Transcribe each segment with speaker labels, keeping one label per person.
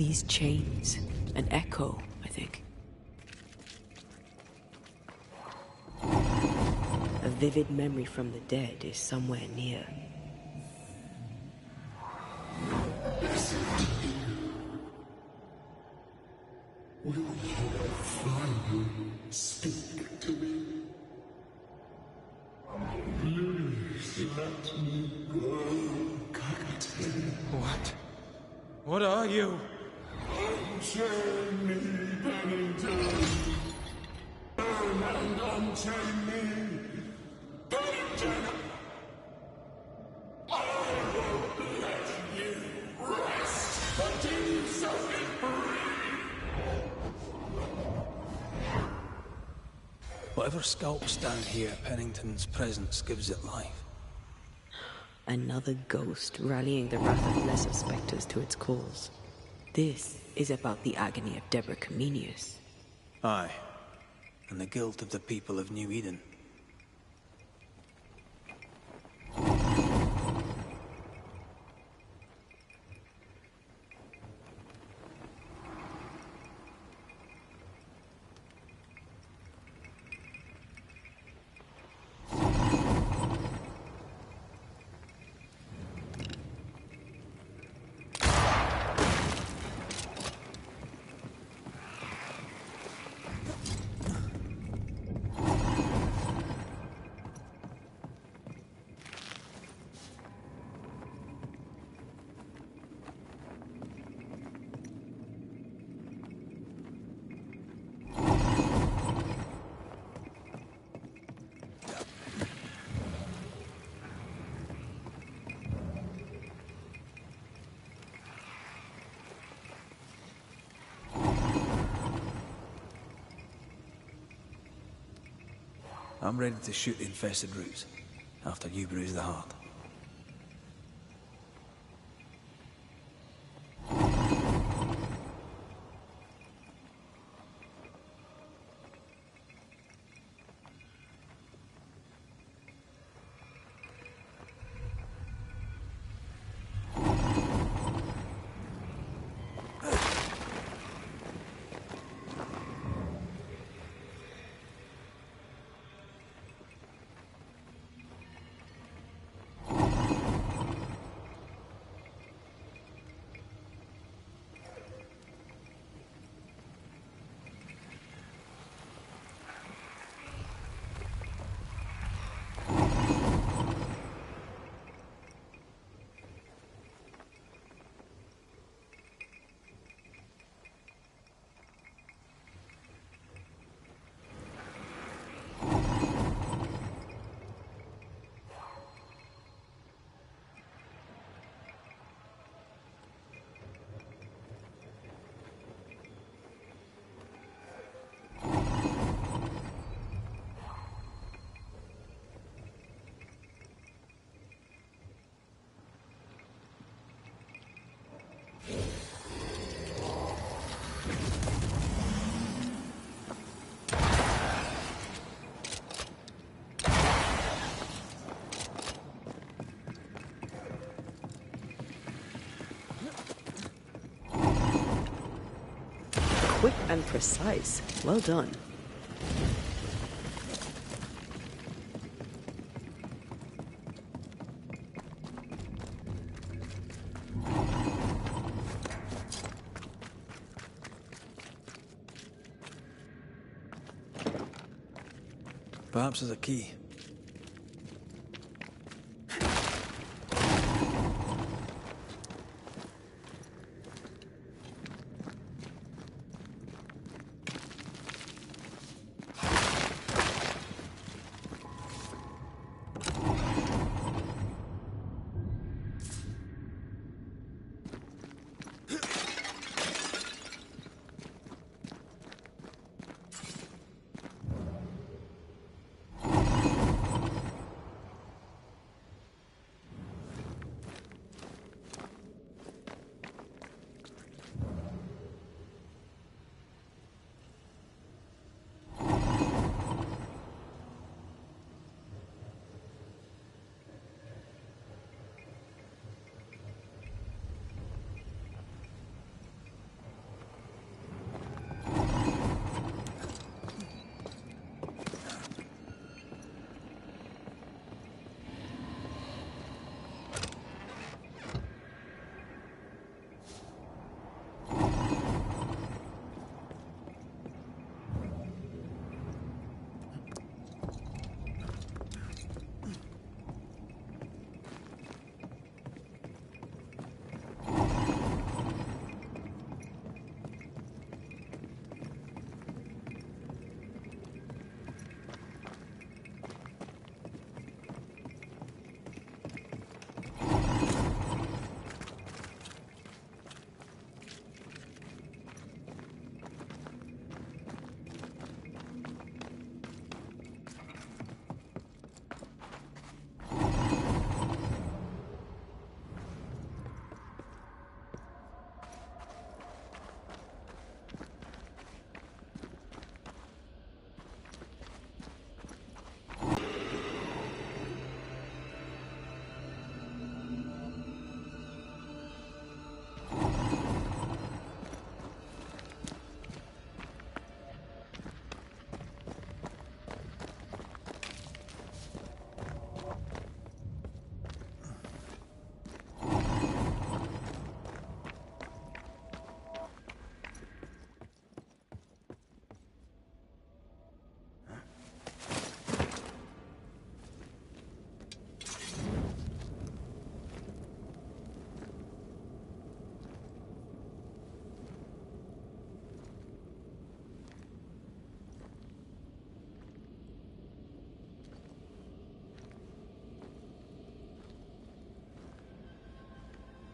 Speaker 1: These chains, an echo, I think. A vivid memory from the dead is somewhere near.
Speaker 2: Will you finally speak to me? Please let me go, Captain.
Speaker 3: What? What are you?
Speaker 2: Unchain me, Pennington. Burn and unchain me, Pennington. I won't let you rest until you set me free.
Speaker 3: Whatever sculpts down here, Pennington's presence gives it life.
Speaker 1: Another ghost rallying the wrath of lesser specters to its cause. This is about the agony of Deborah Comenius.
Speaker 3: Aye, and the guilt of the people of New Eden. I'm ready to shoot the infested roots, after you bruise the heart.
Speaker 1: Quick and precise. Well done.
Speaker 3: Perhaps there's a key.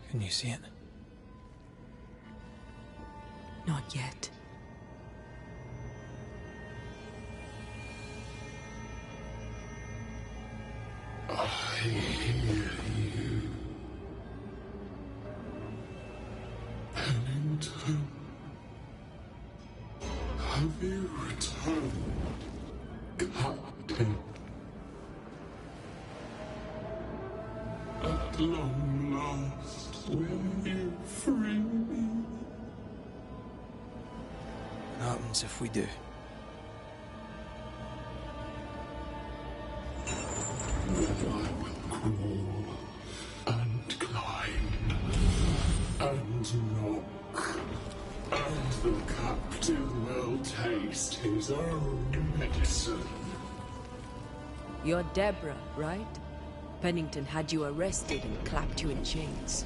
Speaker 3: Can you see it?
Speaker 1: Not yet.
Speaker 2: I hear you. Pennington. Have you returned, Captain? At long last, will you free me?
Speaker 3: What happens if we do?
Speaker 2: Then I will crawl and climb and knock, and the captain will taste his own medicine.
Speaker 1: You're Deborah, right? Pennington had you arrested and clapped you in chains.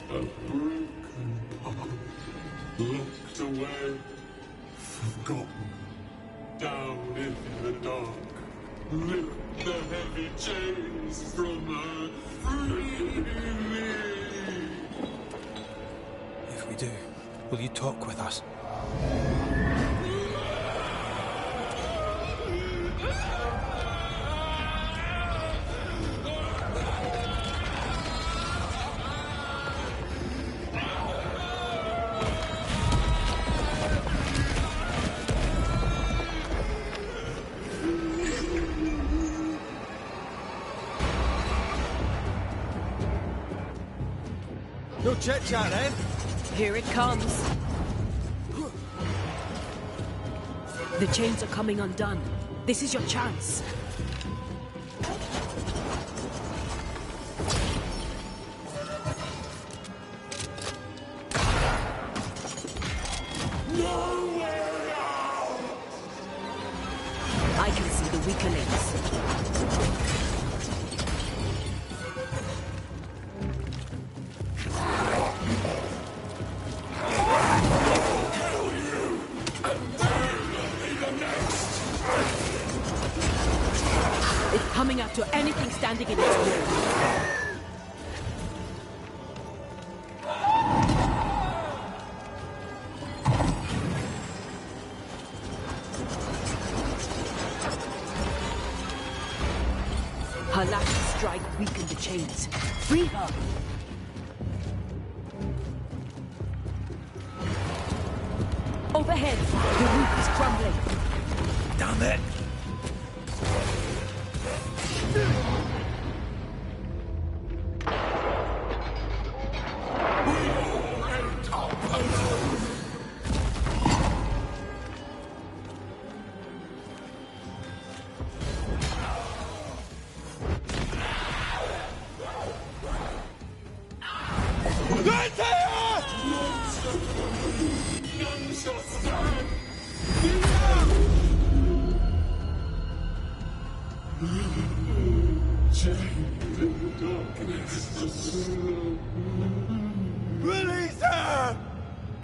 Speaker 2: A broken path, locked away, forgotten, down in the dark. Lift the heavy chains from her, free me!
Speaker 3: If we do, will you talk with us?
Speaker 4: No chit-chat, then.
Speaker 1: Here it comes. The chains are coming undone. This is your chance.
Speaker 2: Nowhere out!
Speaker 1: I can see the weaker links. It's coming after anything standing in its way. Her last strike weakened the chains. Free her! Overhead, the roof is crumbling.
Speaker 3: Damn it!
Speaker 4: Release her!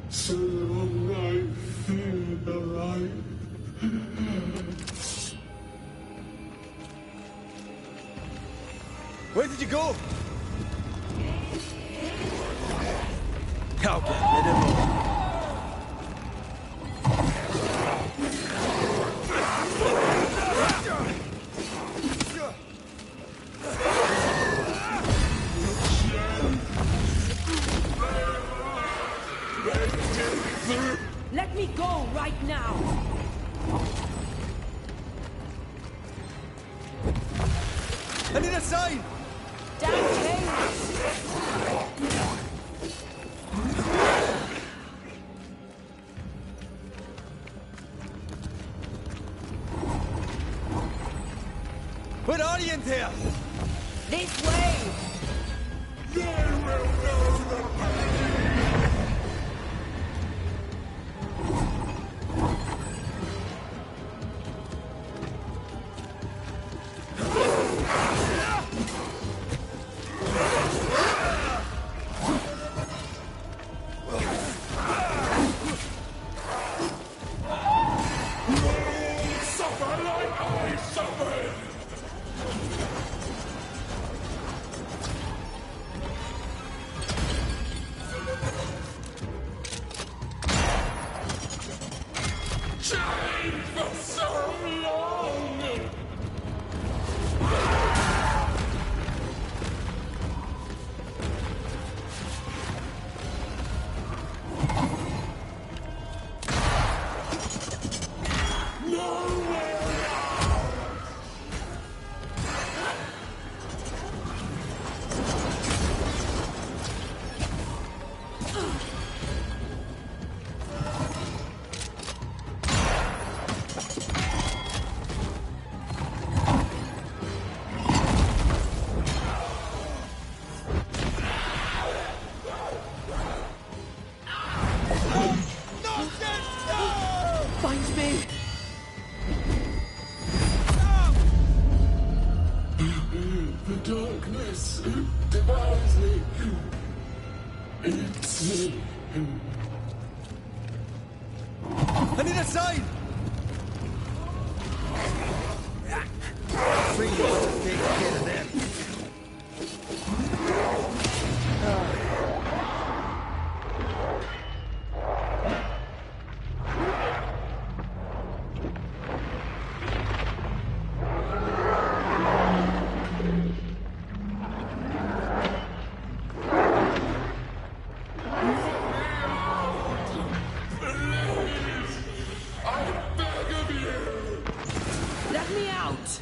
Speaker 2: So long I feel alive.
Speaker 4: Where did you go?
Speaker 3: I'll get rid of him.
Speaker 1: Let me go right now!
Speaker 4: I need a sign!
Speaker 1: Damn chains!
Speaker 4: Where are you in here?
Speaker 1: This way!
Speaker 2: Suffer like I suffered!
Speaker 4: I need a sign! Free to take care of them.
Speaker 1: Let me out!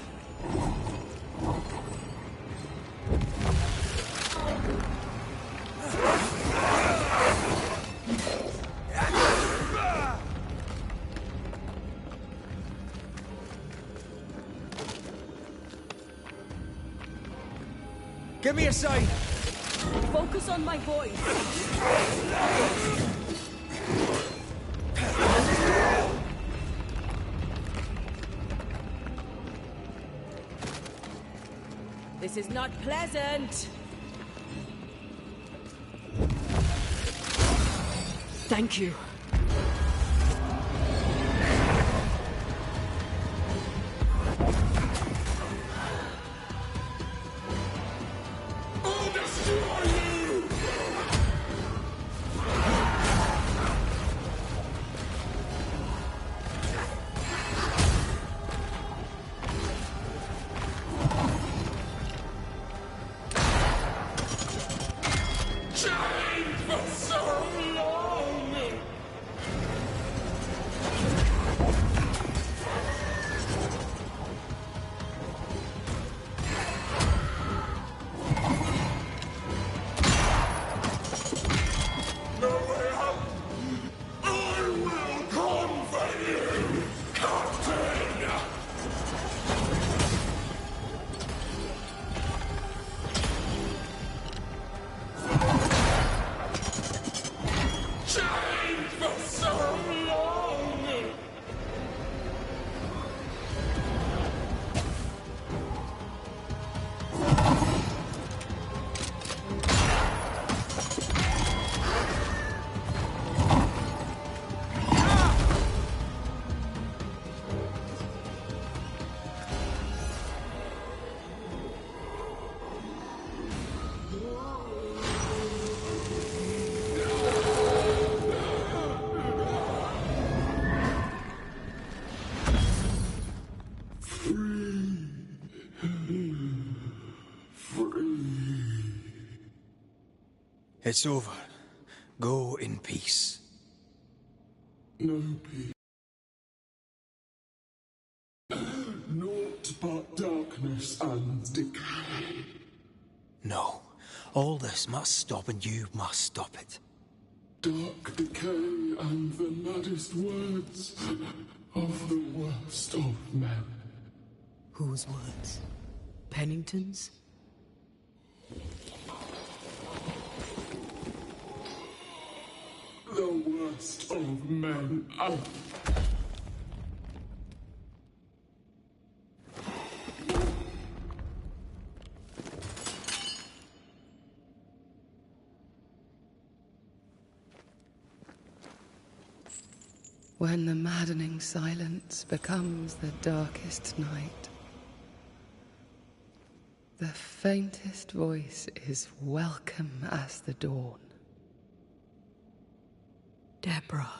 Speaker 4: Give me a sign!
Speaker 1: Focus on my voice. This is not pleasant. Thank you.
Speaker 2: I'll destroy you! Chained for so long! No way out! I will comfort you, Captain! Chained for so long!
Speaker 3: It's over. Go in peace.
Speaker 2: No peace. Naught but darkness and decay.
Speaker 3: No. All this must stop and you must stop it.
Speaker 2: Dark decay and the maddest words of the worst of men.
Speaker 1: Whose words? Pennington's?
Speaker 2: The worst of men.
Speaker 5: When the maddening silence becomes the darkest night, the faintest voice is welcome as the dawn.
Speaker 1: Deborah.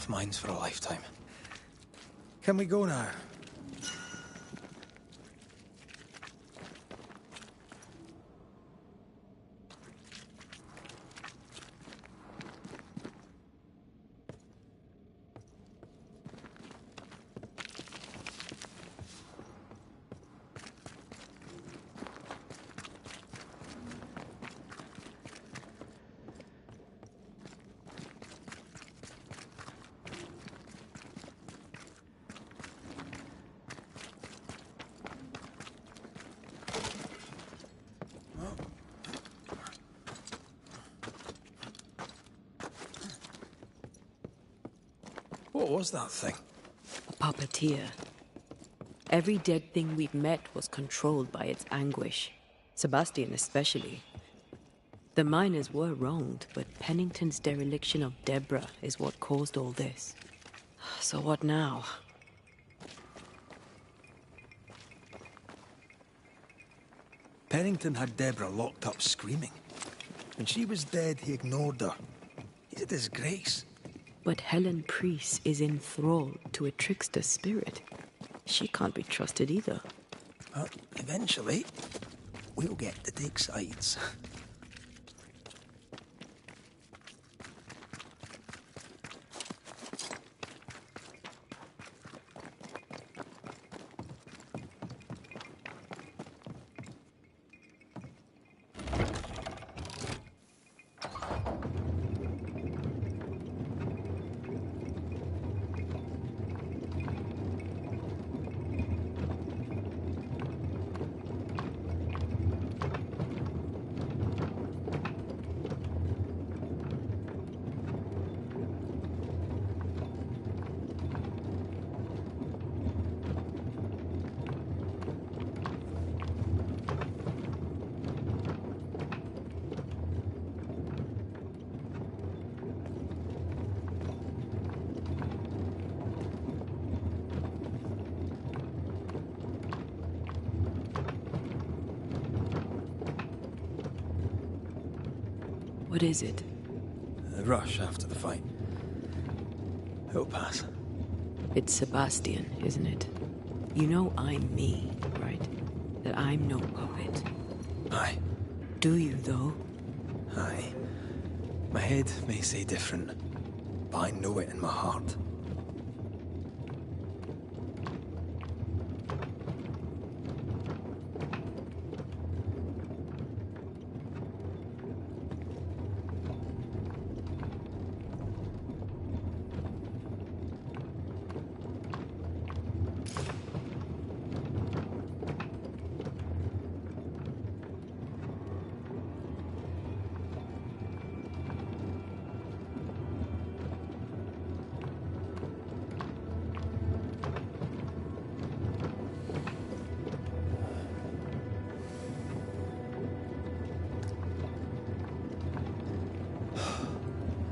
Speaker 3: enough mines for a lifetime. Can we go now? What was that thing?
Speaker 1: A puppeteer. Every dead thing we've met was controlled by its anguish. Sebastian especially. The miners were wronged, but Pennington's dereliction of Deborah is what caused all this. So what now?
Speaker 3: Pennington had Deborah locked up screaming. When she was dead, he ignored her. He's a disgrace.
Speaker 1: But Helen Priest is enthralled to a trickster spirit. She can't be trusted either.
Speaker 3: But eventually, we'll get to take sides.
Speaker 1: What is it?
Speaker 3: A rush after the fight. It'll pass.
Speaker 1: It's Sebastian, isn't it? You know I'm me, right? That I'm no puppet.
Speaker 3: Aye.
Speaker 1: Do you, though?
Speaker 3: Aye. My head may say different, but I know it in my heart.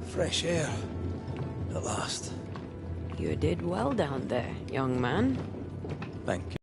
Speaker 3: Fresh air. At last.
Speaker 1: You did well down there, young man.
Speaker 3: Thank you.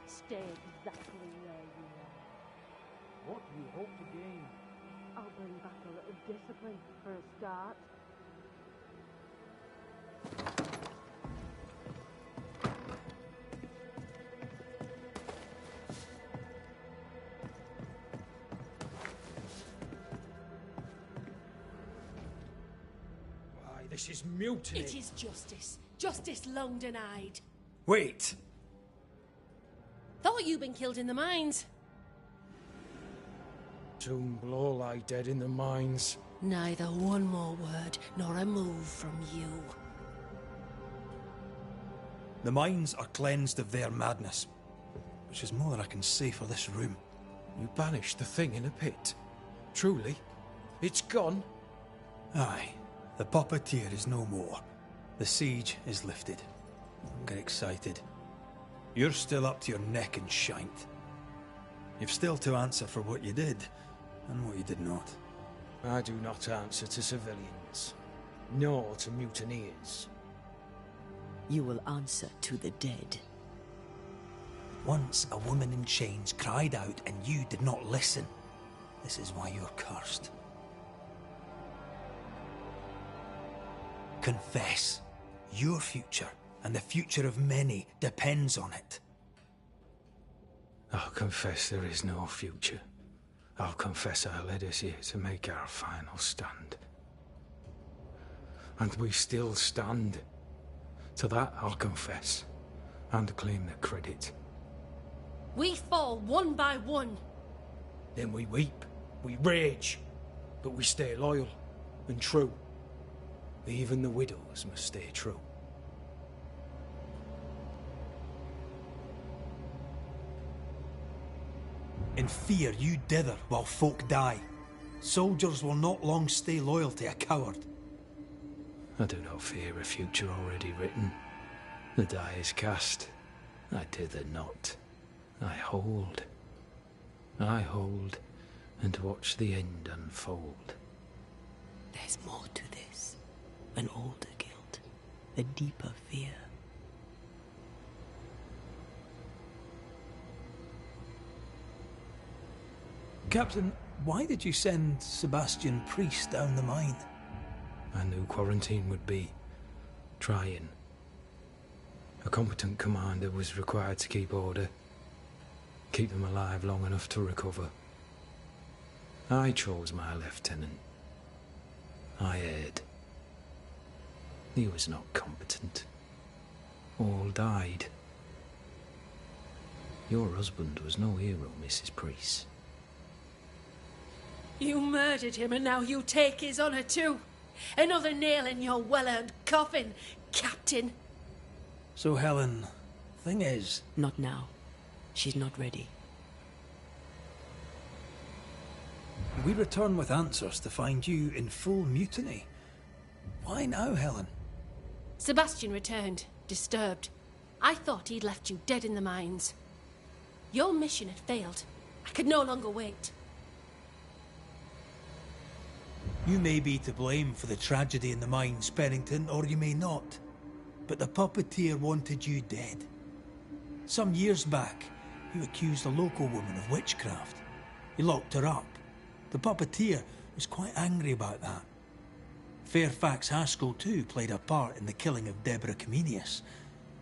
Speaker 6: Stay exactly where you are.
Speaker 4: What do you hope to gain?
Speaker 6: I'll bring back a little discipline for a start.
Speaker 4: Why, this is mutiny.
Speaker 6: It is justice. Justice long denied.
Speaker 4: Wait.
Speaker 6: Thought you'd been killed in the mines.
Speaker 4: Soon will all lie dead in the mines.
Speaker 6: Neither one more word nor a move from you.
Speaker 3: The mines are cleansed of their madness, which is more than I can say for this room.
Speaker 4: You banished the thing in a pit. Truly? It's gone?
Speaker 3: Aye. The puppeteer is no more. The siege is lifted. Don't get excited. You're still up to your neck in shite. You've still to answer for what you did, and what you did not.
Speaker 4: I do not answer to civilians, nor to mutineers.
Speaker 1: You will answer to the dead.
Speaker 3: Once a woman in chains cried out and you did not listen. This is why you're cursed. Confess. Your future, and the future of many, depends on it.
Speaker 4: I'll confess there is no future. I'll confess I led us here to make our final stand. And we still stand. To that I'll confess, and claim the credit.
Speaker 7: We fall one by one.
Speaker 4: Then we weep, we rage, but we stay loyal and true. Even the widows must stay true.
Speaker 3: In fear you dither while folk die. Soldiers will not long stay loyal to a coward.
Speaker 4: I do not fear a future already written. The die is cast. I dither not. I hold. I hold and watch the end unfold.
Speaker 1: There's more to this. An older guilt. A deeper fear.
Speaker 3: Captain, why did you send Sebastian Priest down the mine?
Speaker 4: I knew quarantine would be trying. A competent commander was required to keep order. Keep them alive long enough to recover. I chose my lieutenant. I erred. He was not competent. All died. Your husband was no hero, Mrs. Priest.
Speaker 7: You murdered him and now you take his honour too. Another nail in your well-earned coffin, Captain.
Speaker 3: So, Helen, thing is...
Speaker 1: Not now. She's not ready.
Speaker 3: We return with answers to find you in full mutiny. Why now, Helen?
Speaker 7: Sebastian returned, disturbed. I thought he'd left you dead in the mines. Your mission had failed. I could no longer wait.
Speaker 3: You may be to blame for the tragedy in the mines, Pennington, or you may not. But the puppeteer wanted you dead. Some years back, you accused a local woman of witchcraft. You locked her up. The puppeteer was quite angry about that. Fairfax Haskell too played a part in the killing of Deborah Comenius.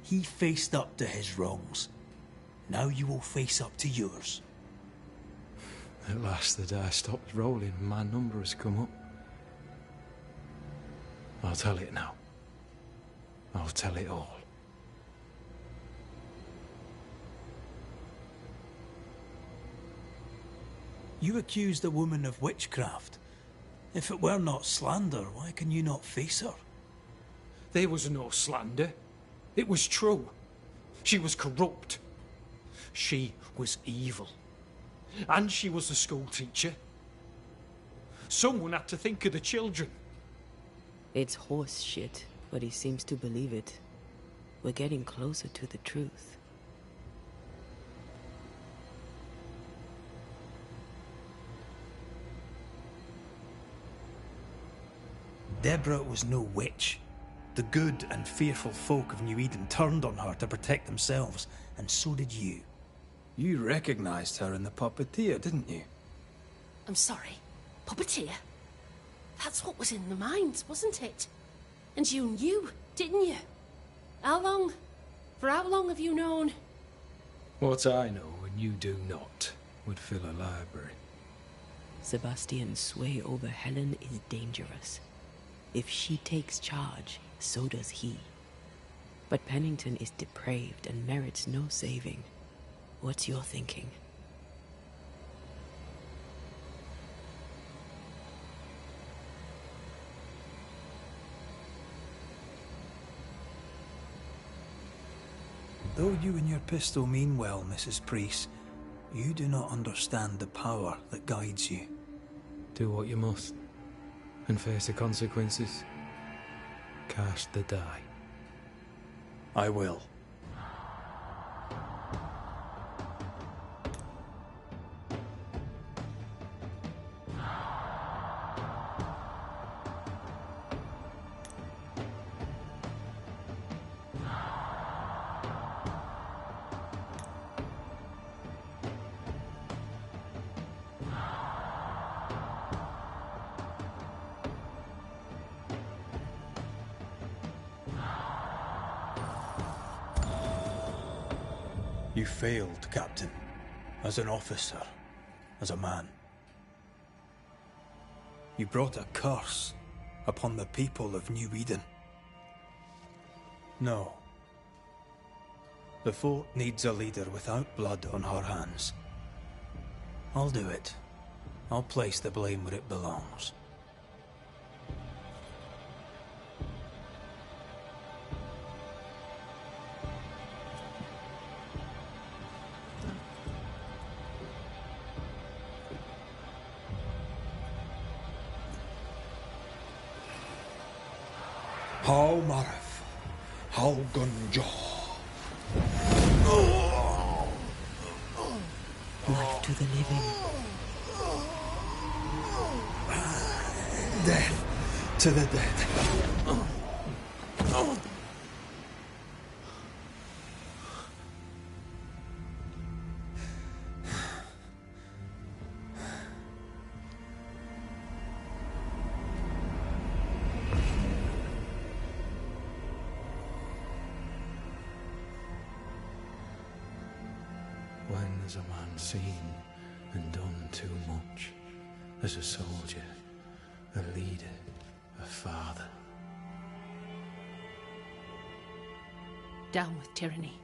Speaker 3: He faced up to his wrongs. Now you will face up to yours.
Speaker 4: At last the die stopped rolling and my number has come up. I'll tell it now. I'll tell it all.
Speaker 3: You accused a woman of witchcraft. If it were not slander, why can you not face her?
Speaker 4: There was no slander. It was true. She was corrupt. She was evil. And she was a school teacher. Someone had to think of the children.
Speaker 1: It's horse shit, but he seems to believe it. We're getting closer to the truth.
Speaker 3: Deborah was no witch. The good and fearful folk of New Eden turned on her to protect themselves, and so did you. You recognized her in the puppeteer, didn't you?
Speaker 7: I'm sorry. Puppeteer? That's what was in the mines, wasn't it? And you knew, didn't you? How long? For how long have you known?
Speaker 4: What I know and you do not would fill a library.
Speaker 1: Sebastian's sway over Helen is dangerous. If she takes charge, so does he. But Pennington is depraved and merits no saving. What's your thinking?
Speaker 3: Though you and your pistol mean well, Mrs. Priest, You do not understand the power that guides you.
Speaker 4: Do what you must, and face the consequences. Cast the die.
Speaker 3: I will. You failed, Captain. As an officer, as a man. You brought a curse upon the people of New Eden. No. The fort needs a leader without blood on her hands. I'll do it. I'll place the blame where it belongs. How Marif, how Gunjo.
Speaker 1: Life to the living.
Speaker 3: Death to the dead.
Speaker 4: When has a man seen and done too much? As a soldier, a leader, a father.
Speaker 7: Down with tyranny.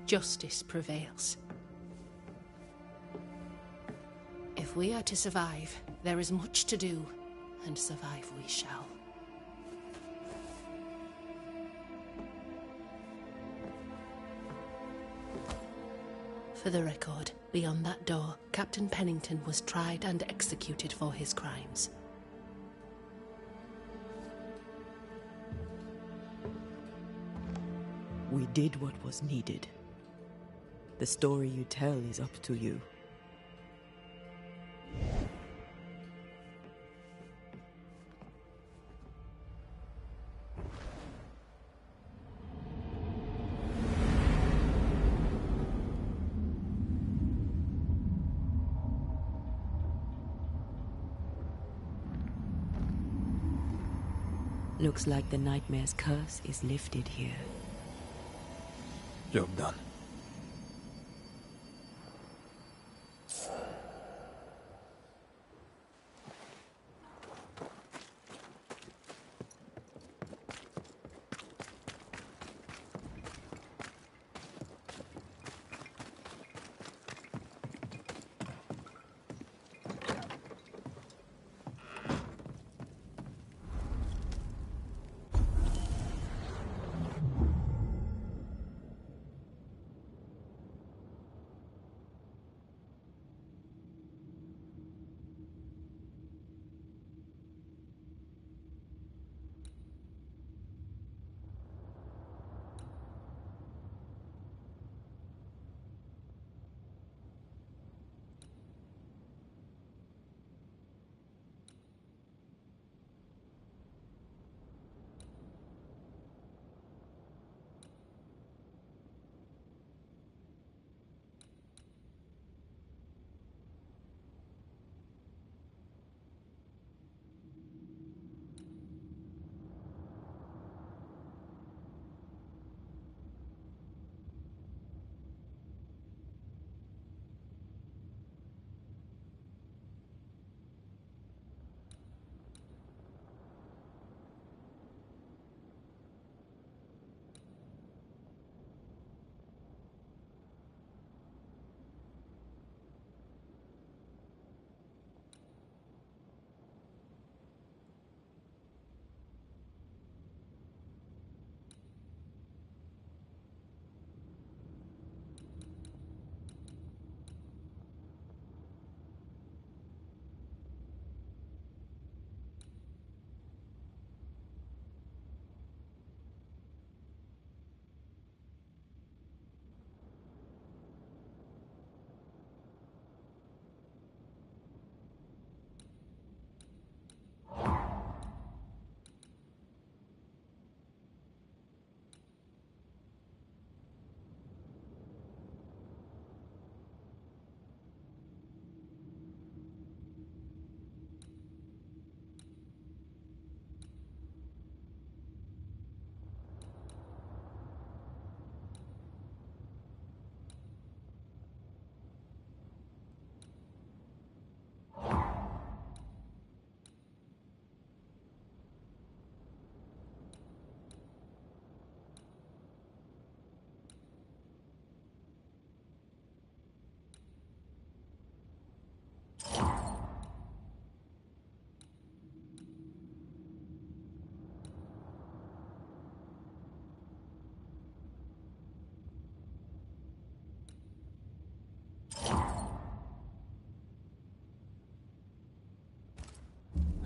Speaker 7: Justice prevails. If we are to survive, there is much to do, and survive we shall. For the record, beyond that door, Captain Pennington was tried and executed for his crimes.
Speaker 1: We did what was needed. The story you tell is up to you. Looks like the nightmare's curse is lifted here.
Speaker 3: Job done.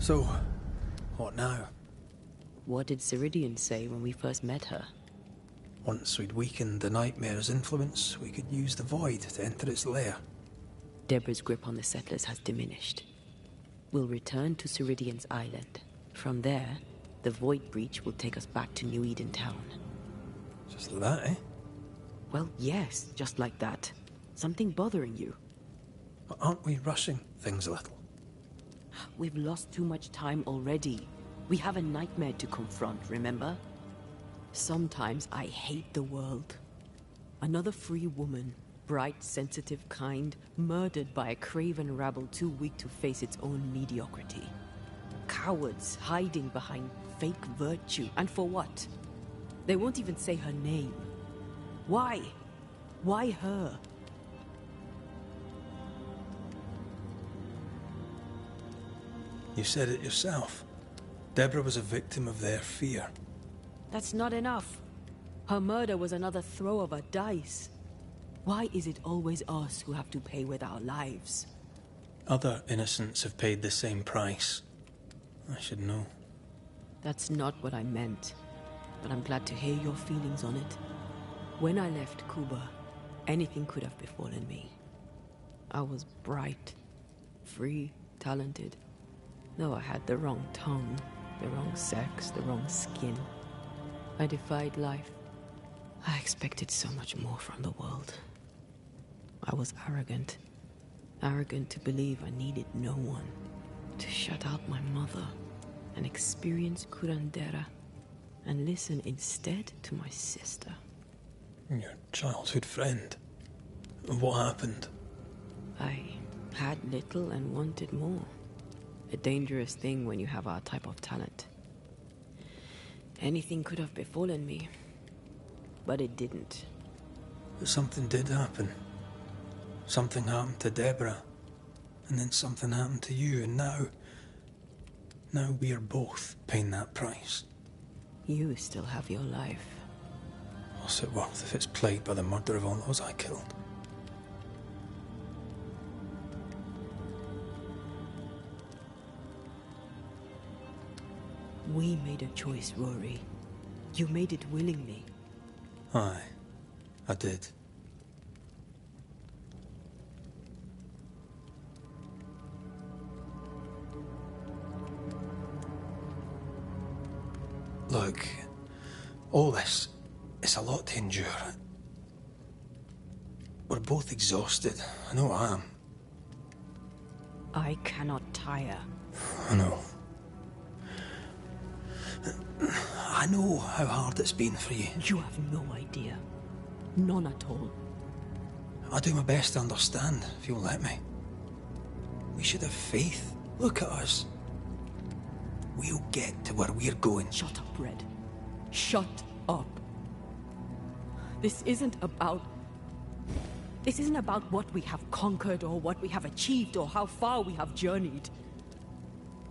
Speaker 3: So, what now?
Speaker 1: What did Ceridian say when we first met her?
Speaker 3: Once we'd weakened the Nightmare's influence, we could use the Void to enter its lair.
Speaker 1: Deborah's grip on the settlers has diminished. We'll return to Ceridian's island. From there, the Void Breach will take us back to New Eden Town.
Speaker 3: Just like that, eh?
Speaker 1: Well, yes, just like that. Something bothering you.
Speaker 3: But aren't we rushing things a little?
Speaker 1: We've lost too much time already. We have a nightmare to confront, remember? Sometimes I hate the world. Another free woman, bright, sensitive, kind, murdered by a craven rabble too weak to face its own mediocrity. Cowards hiding behind fake virtue. And for what? They won't even say her name. Why? Why her?
Speaker 3: You said it yourself. Deborah was a victim of their fear.
Speaker 1: That's not enough. Her murder was another throw of a dice. Why is it always us who have to pay with our lives?
Speaker 3: Other innocents have paid the same price. I should know.
Speaker 1: That's not what I meant, but I'm glad to hear your feelings on it. When I left Cuba, anything could have befallen me. I was bright, free, talented. Though I had the wrong tongue, the wrong sex, the wrong skin. I defied life. I expected so much more from the world. I was arrogant. Arrogant to believe I needed no one. To shut out my mother and experience curandera and listen instead to my sister.
Speaker 3: Your childhood friend. What happened?
Speaker 1: I had little and wanted more. A dangerous thing when you have our type of talent. Anything could have befallen me, but it didn't.
Speaker 3: But something did happen. Something happened to Deborah, and then something happened to you, and now we are both paying that price.
Speaker 1: You still have your life.
Speaker 3: What's it worth if it's plagued by the murder of all those I killed?
Speaker 1: We made a choice, Rory. You made it willingly.
Speaker 3: Aye, I did. Look, all this, it's a lot to endure. We're both exhausted. I know I am.
Speaker 1: I cannot tire.
Speaker 3: I know. I know how hard it's been for you.
Speaker 1: You have no idea. None at all.
Speaker 3: I'll do my best to understand, if you'll let me. We should have faith. Look at us. We'll get to where we're going.
Speaker 1: Shut up, Red. Shut up. This isn't about what we have conquered or what we have achieved or how far we have journeyed.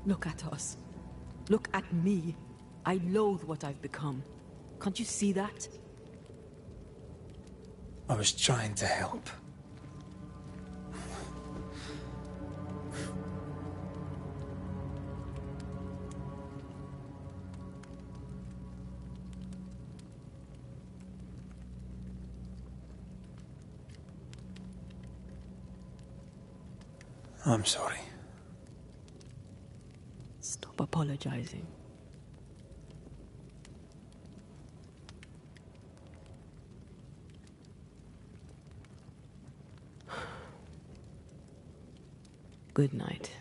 Speaker 1: Look at us. Look at me. I loathe what I've become. Can't you see that?
Speaker 3: I was trying to help. I'm sorry.
Speaker 1: Stop apologizing. Good night.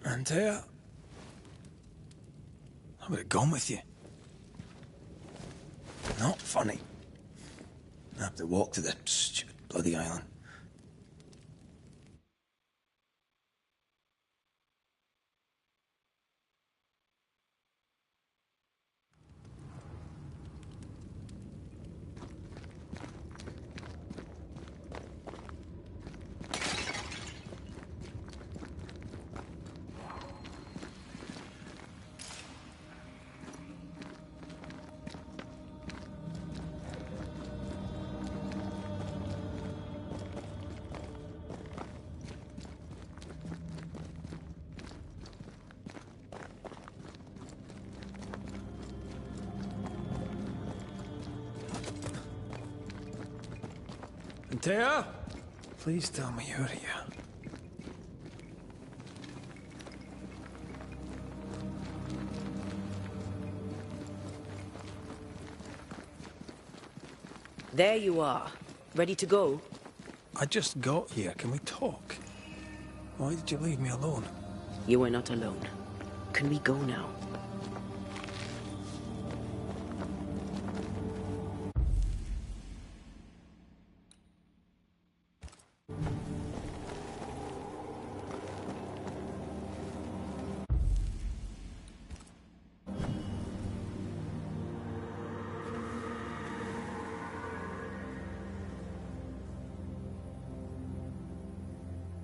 Speaker 3: Antea, I would have gone with you. Not funny. I have to walk to the stupid bloody island.
Speaker 4: Antea? Please tell me you're here.
Speaker 1: There you are. Ready to go?
Speaker 4: I just got here. Can we talk? Why did you leave me alone?
Speaker 1: You were not alone. Can we go now?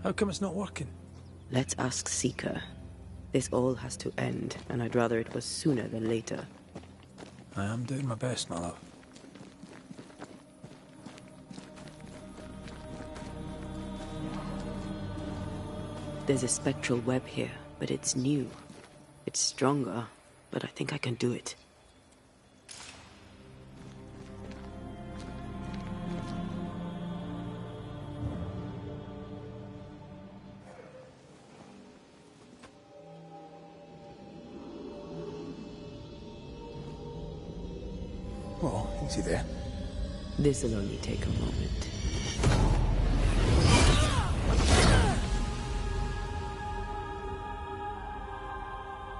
Speaker 4: How come it's not working?
Speaker 1: Let's ask Seeker. This all has to end, and I'd rather it was sooner than later.
Speaker 4: I am doing my best, my love.
Speaker 1: There's a spectral web here, but it's new. It's stronger, but I think I can do it.
Speaker 4: Well, easy there.
Speaker 1: This'll only take a moment.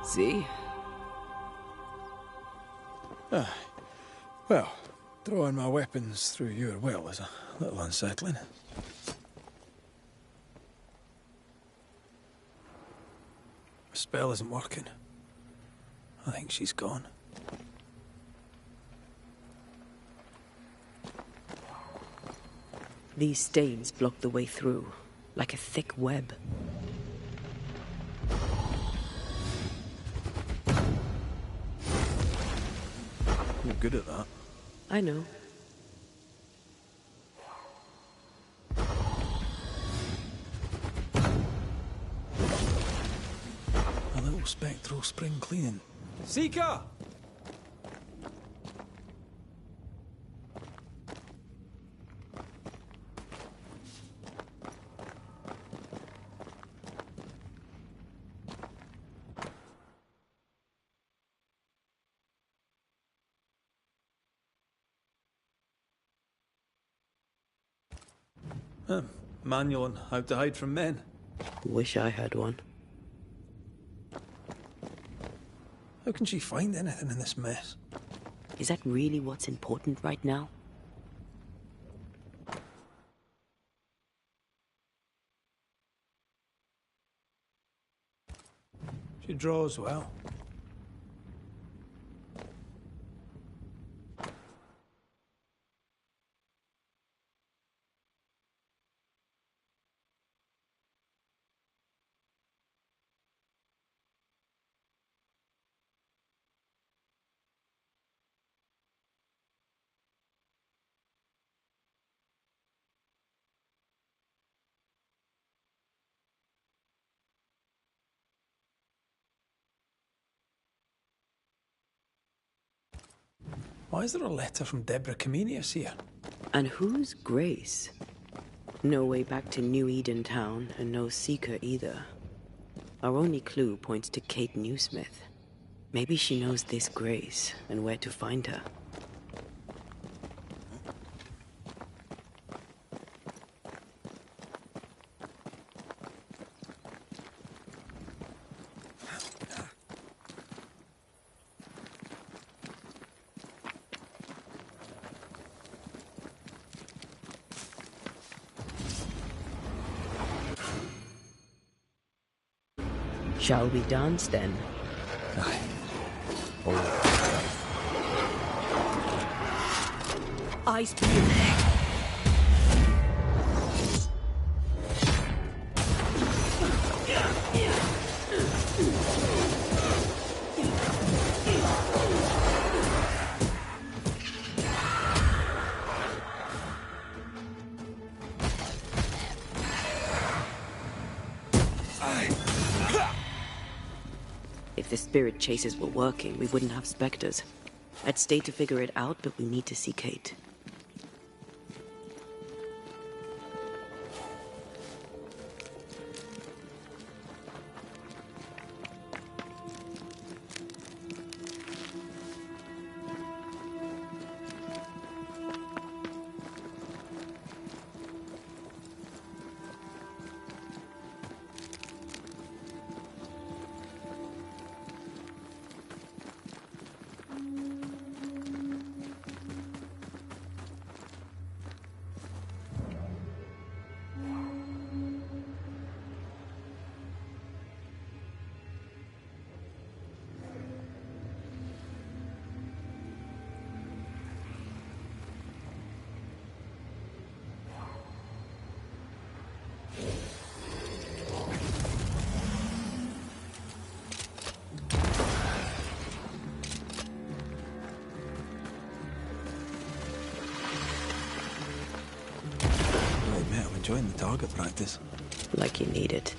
Speaker 1: See?
Speaker 4: Well, throwing my weapons through your will is a little unsettling. The spell isn't working. I think she's gone.
Speaker 1: These stains block the way through, like a thick web.
Speaker 4: You're good at that.
Speaker 1: I know.
Speaker 4: A little spectral spring cleaning. Seeker! Manual on how to hide from men.
Speaker 1: Wish I had one.
Speaker 4: How can she find anything in this mess?
Speaker 1: Is that really what's important right now?
Speaker 4: She draws well. Why is there a letter from Deborah Comenius here?
Speaker 1: And who's Grace? No way back to New Eden Town, and no Seeker either. Our only clue points to Kate Newsmith. Maybe she knows this Grace, and where to find her. Shall we dance then?
Speaker 4: Aye.
Speaker 1: Eyes peeled. If the spirit chases were working, we wouldn't have specters. I'd stay to figure it out, but we need to see Kate.
Speaker 8: target practice.
Speaker 1: Like you need it.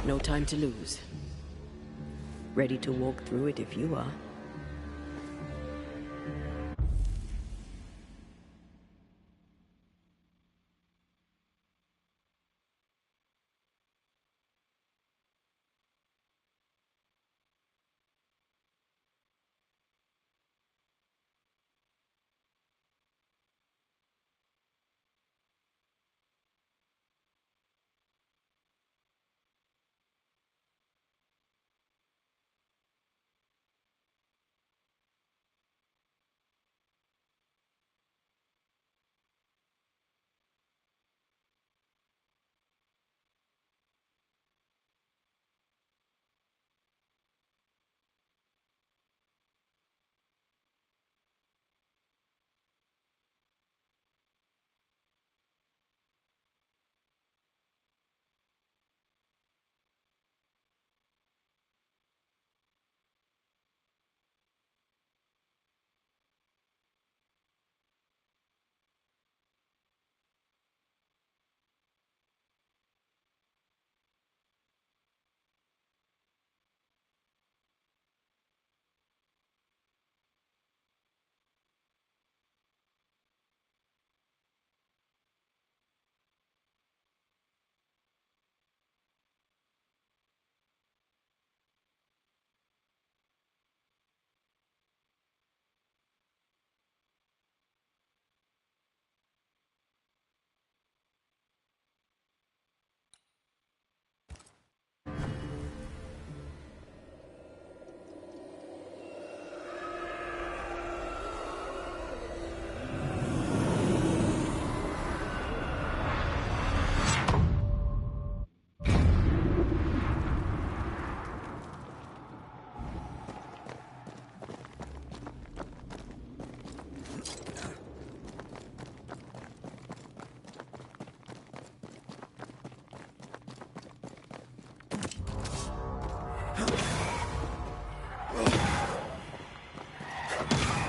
Speaker 1: No time to lose. Ready to walk through it if you are.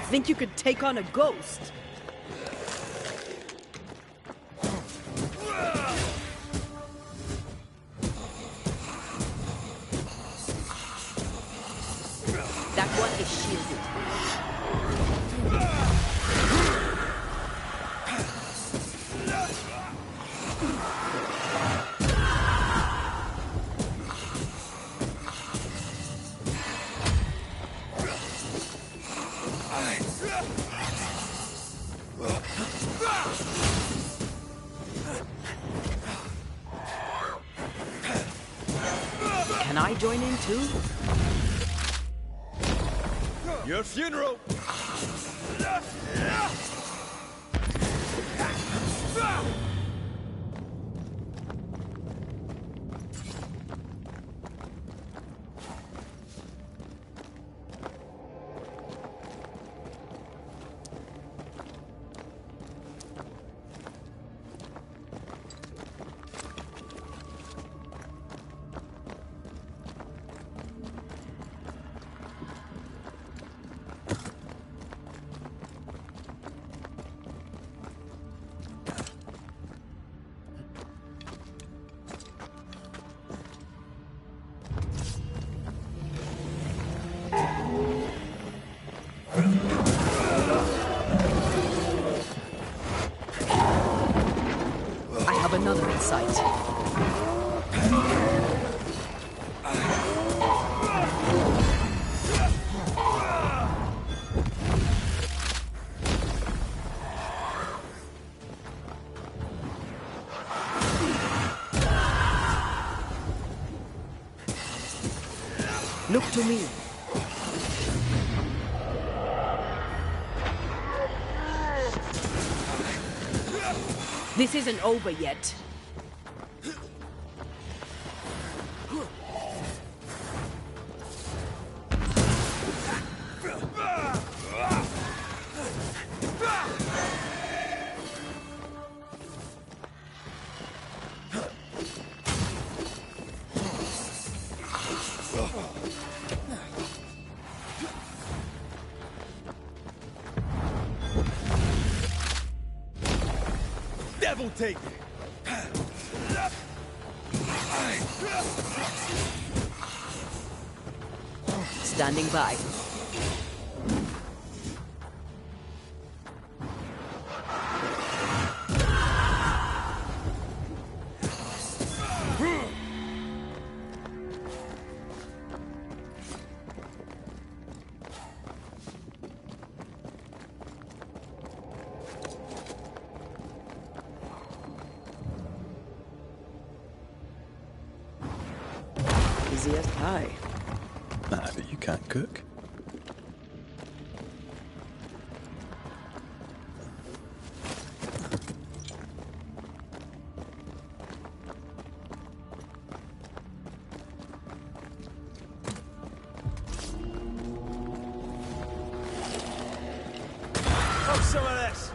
Speaker 1: Think you could take on a ghost? That one is shielded. Can I join in too?
Speaker 8: Your funeral!
Speaker 1: I have another in sight. Look to me. This isn't over yet.
Speaker 8: Devil take it!
Speaker 1: Standing by. Easy as pie.
Speaker 9: Nah, but you can't cook.
Speaker 8: Oh, some of this!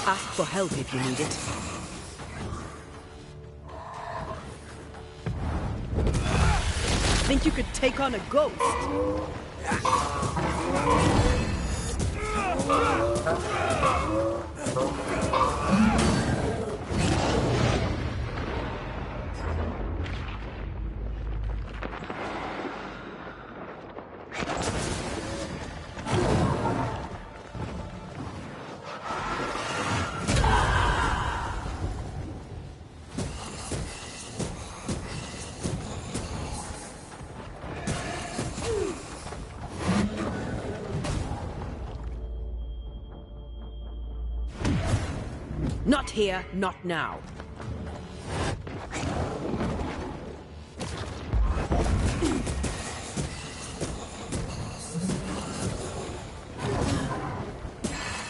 Speaker 1: Ask for help if you need it. Think you could take on a ghost? Not here, not now.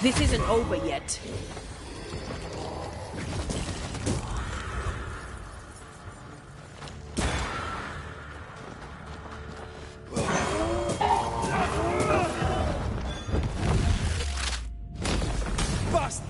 Speaker 1: This isn't over yet.
Speaker 8: Bust!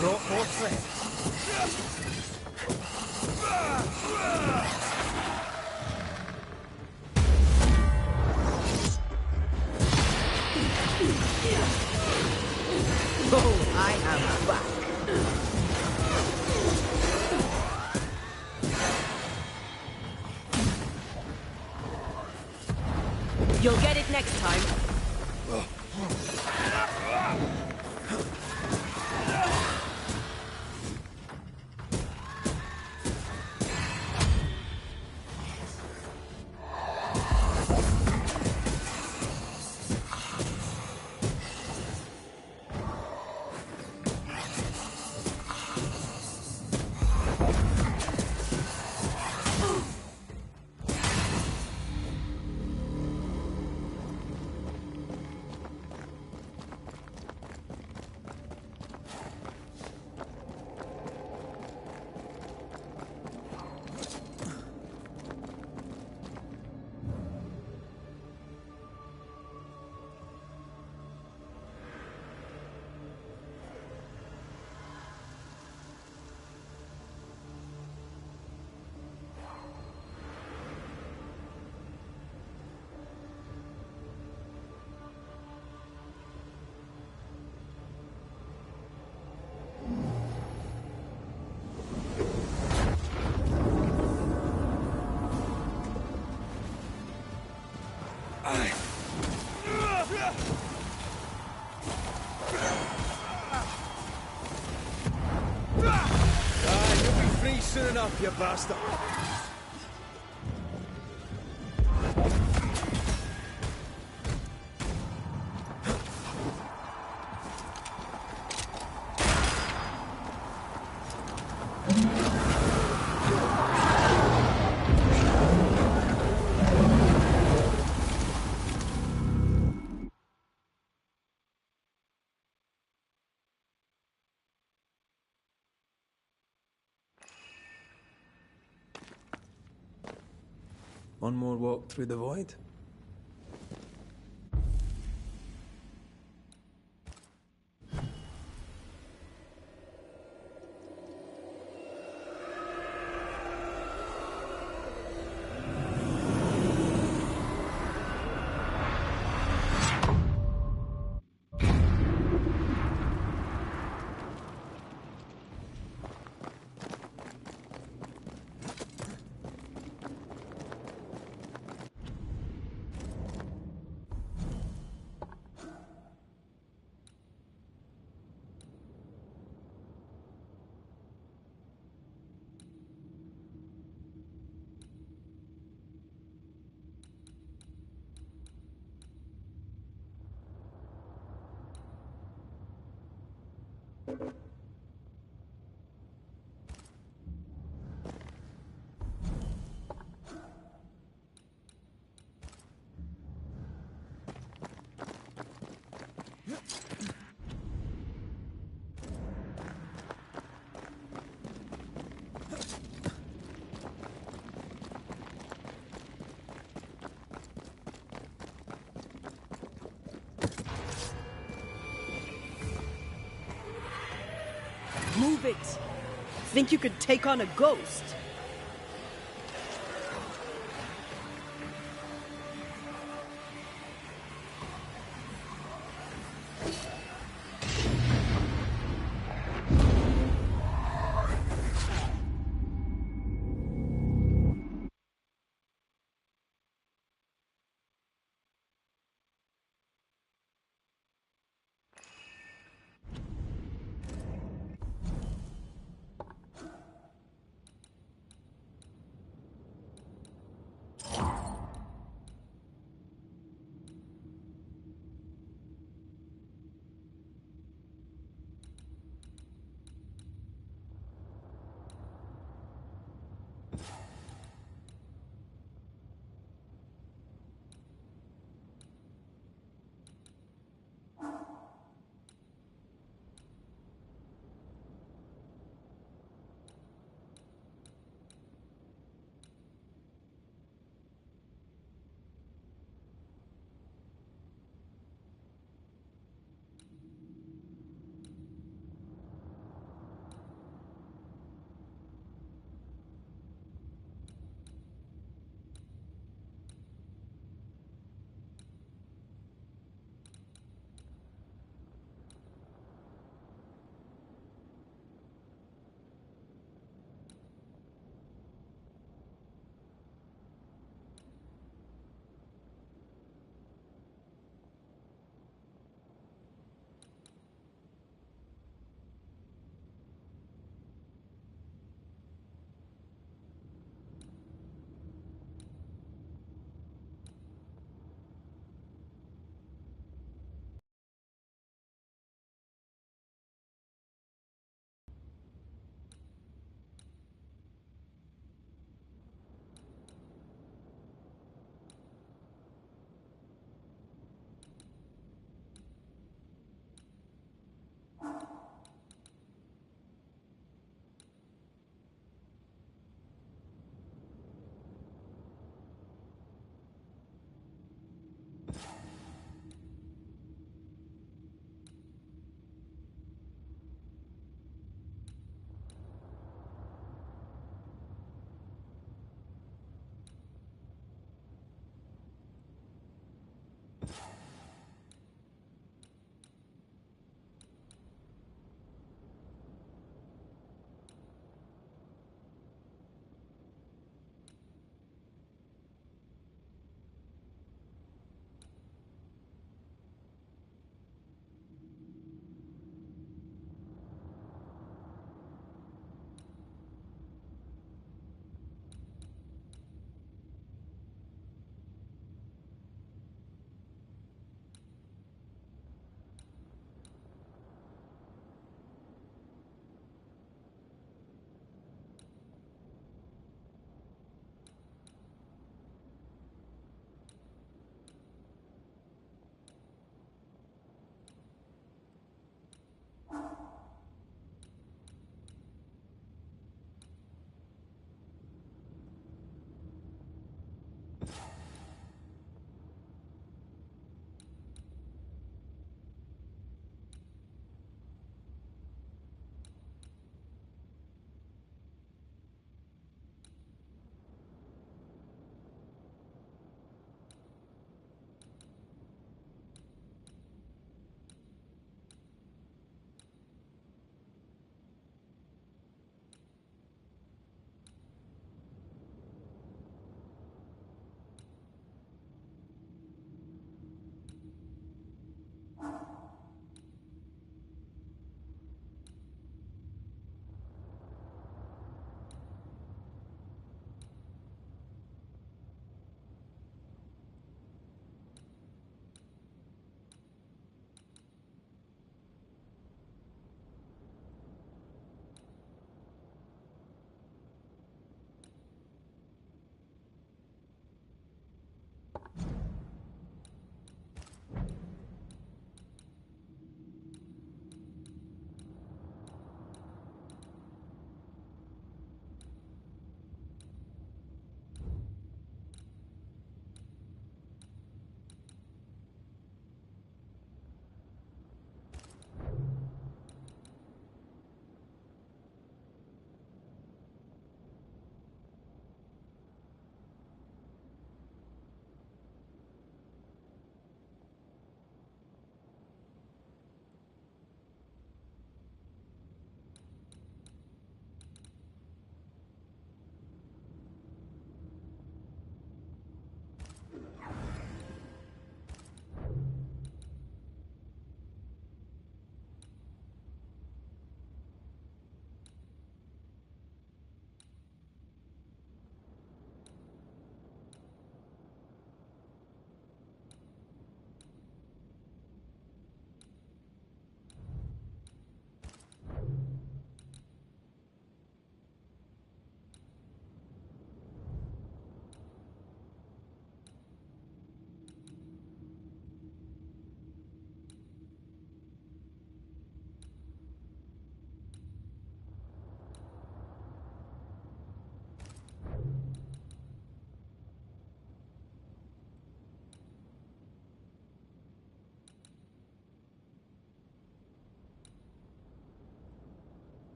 Speaker 8: brought more friends.
Speaker 1: Oh, I am back. You'll get it next time.
Speaker 8: You'll be free soon enough, you bastard.
Speaker 4: One more walk through the void?
Speaker 1: Move it! Think you could take on a ghost?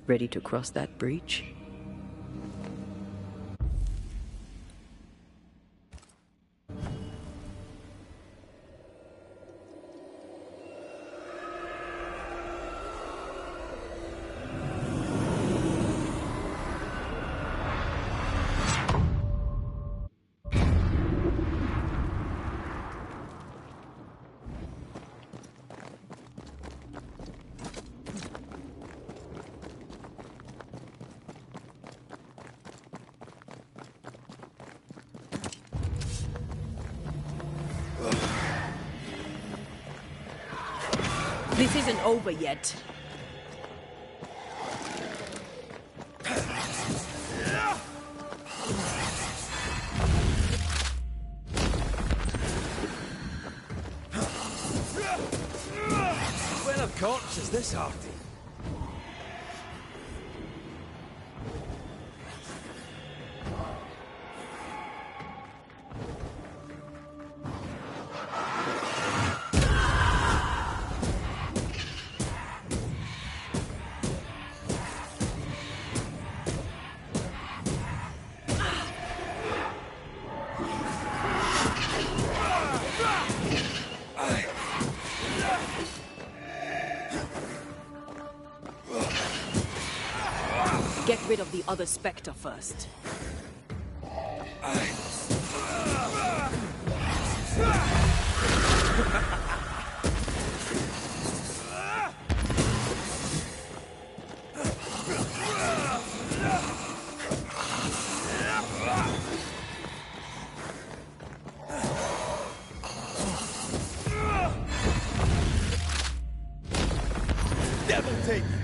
Speaker 1: Ready to cross that breach? This isn't over yet.
Speaker 8: Well of corpse is this hearty?
Speaker 1: Get rid of the other Spectre first.
Speaker 8: Devil take you!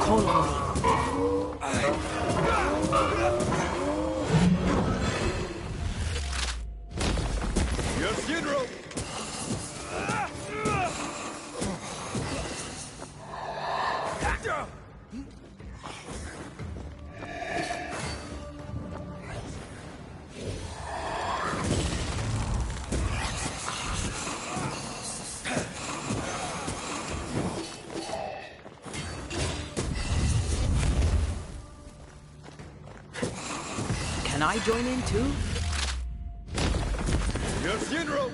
Speaker 1: Call on me.
Speaker 8: Your funeral!
Speaker 1: Can I join in too?
Speaker 8: Your funeral!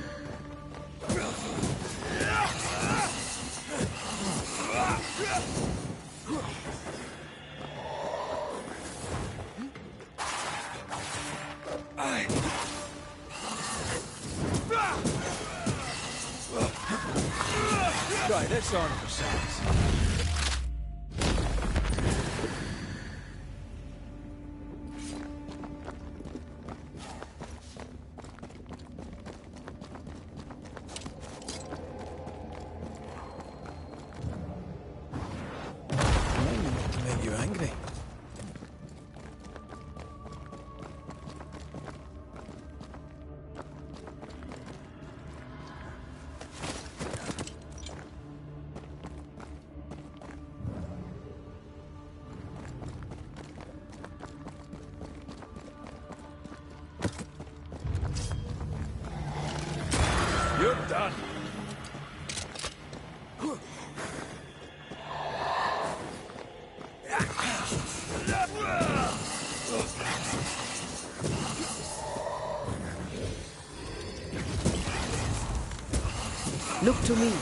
Speaker 8: Try this on for size.
Speaker 9: To make you angry.
Speaker 8: You're done.
Speaker 1: Look to me.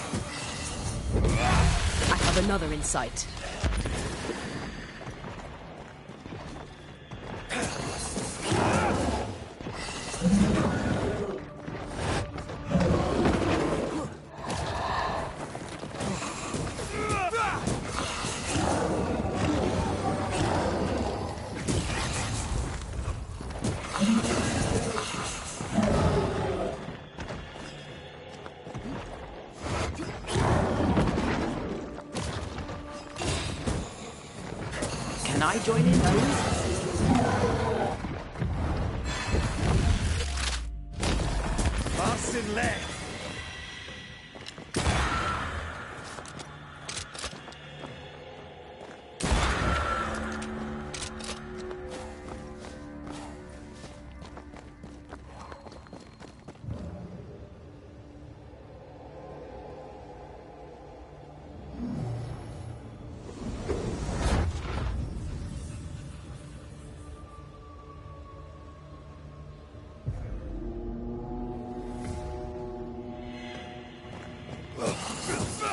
Speaker 1: I have another in sight. I join in too?
Speaker 8: Fast and leg.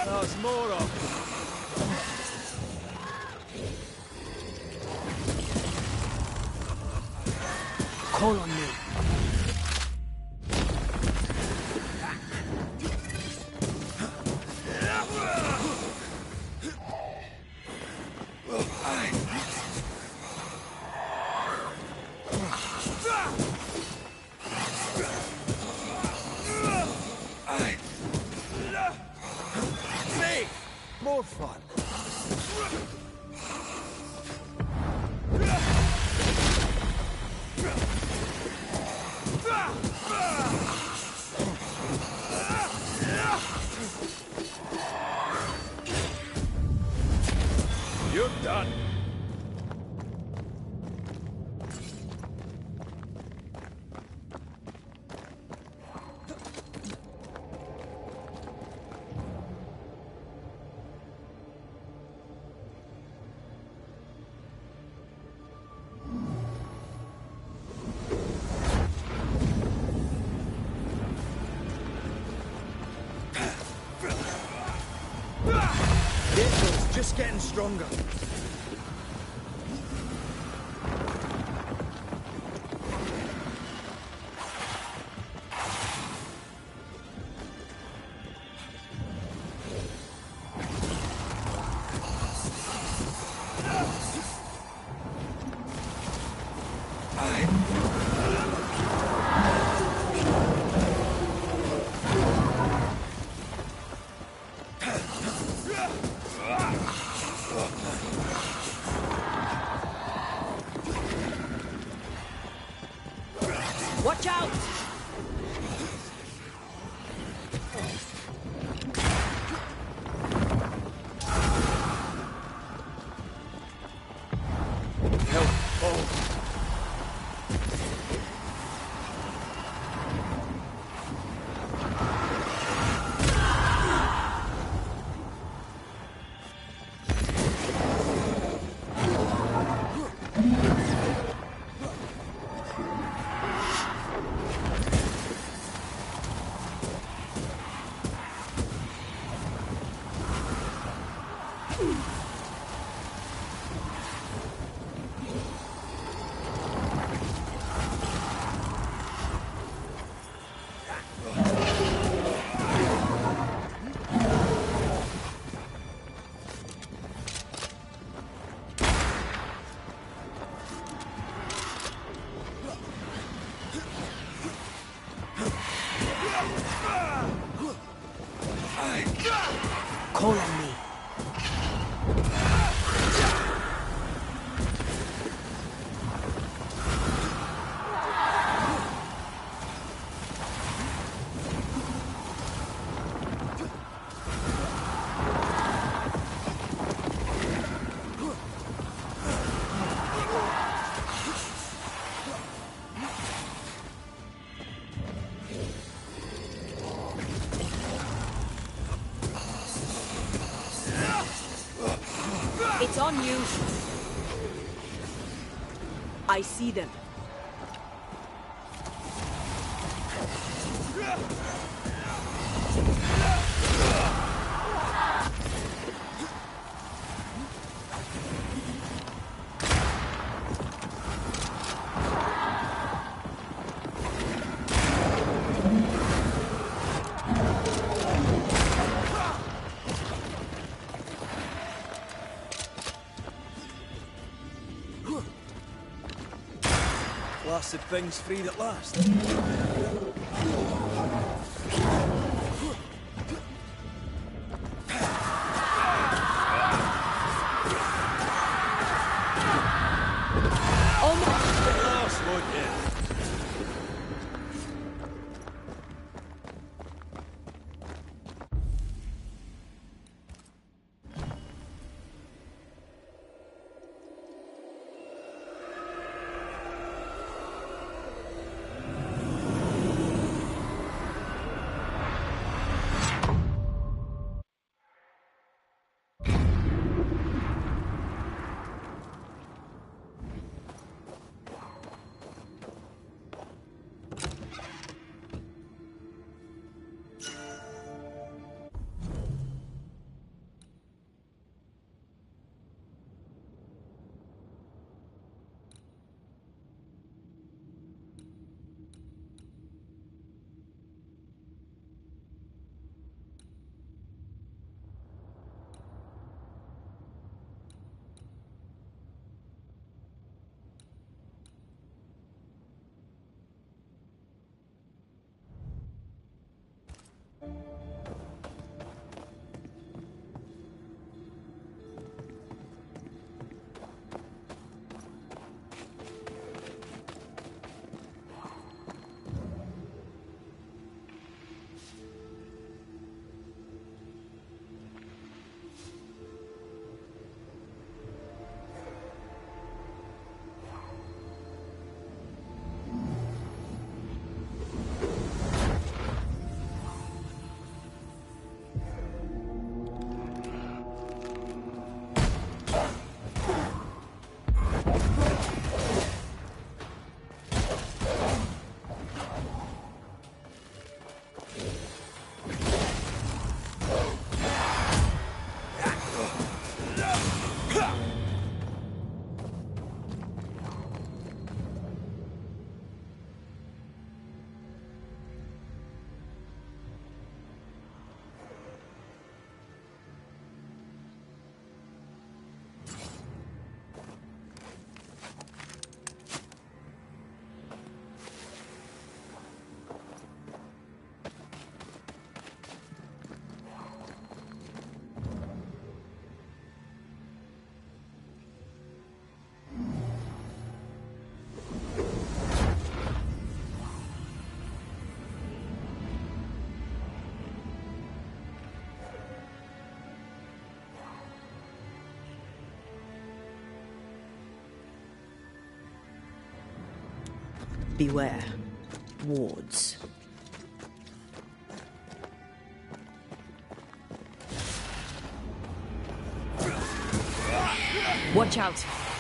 Speaker 8: There's more of them.
Speaker 1: Call on me.
Speaker 8: More fun. You're done. This just getting stronger.
Speaker 1: Watch out!
Speaker 8: Help. Oh.
Speaker 1: Call on me. It's on you. I see them.
Speaker 8: Blasted thing's freed at last.
Speaker 1: Beware. Wards. Watch out!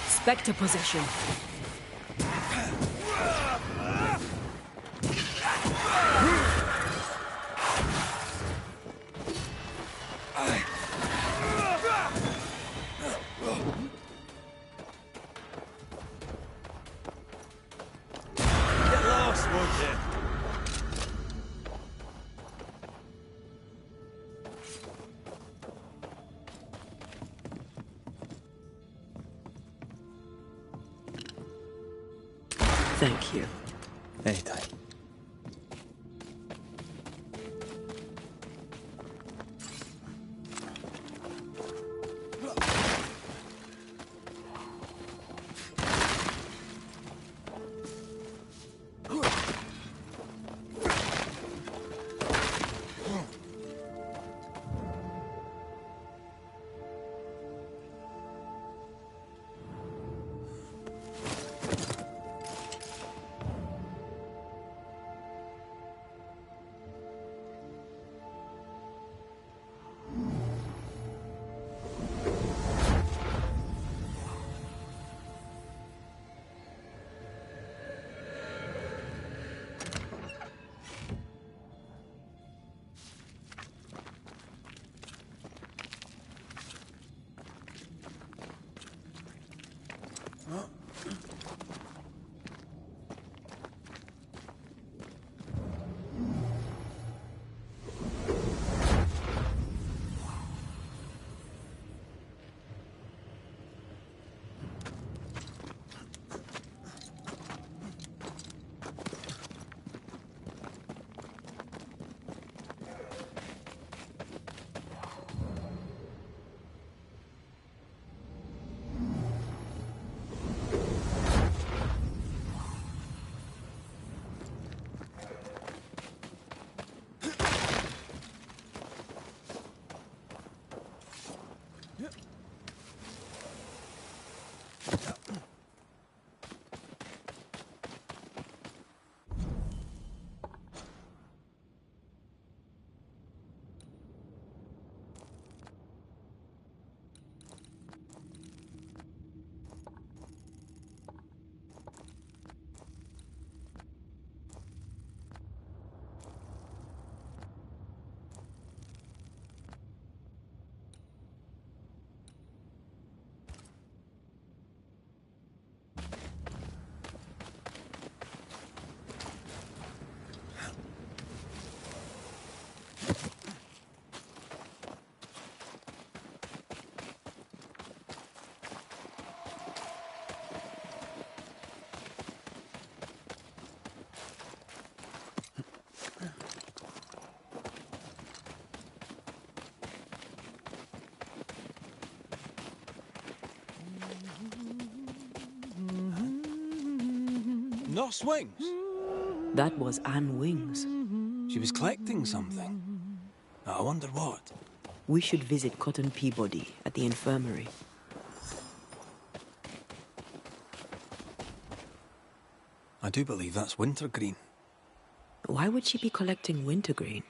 Speaker 1: Spectre possession.
Speaker 8: Get lost, won't you?
Speaker 1: Thank you.
Speaker 9: Anytime. No swings.
Speaker 1: That was Anne Wings.
Speaker 9: She was collecting something. I wonder what.
Speaker 1: We should visit Cotton Peabody at the infirmary.
Speaker 9: I do believe that's wintergreen.
Speaker 1: Why would she be collecting wintergreen?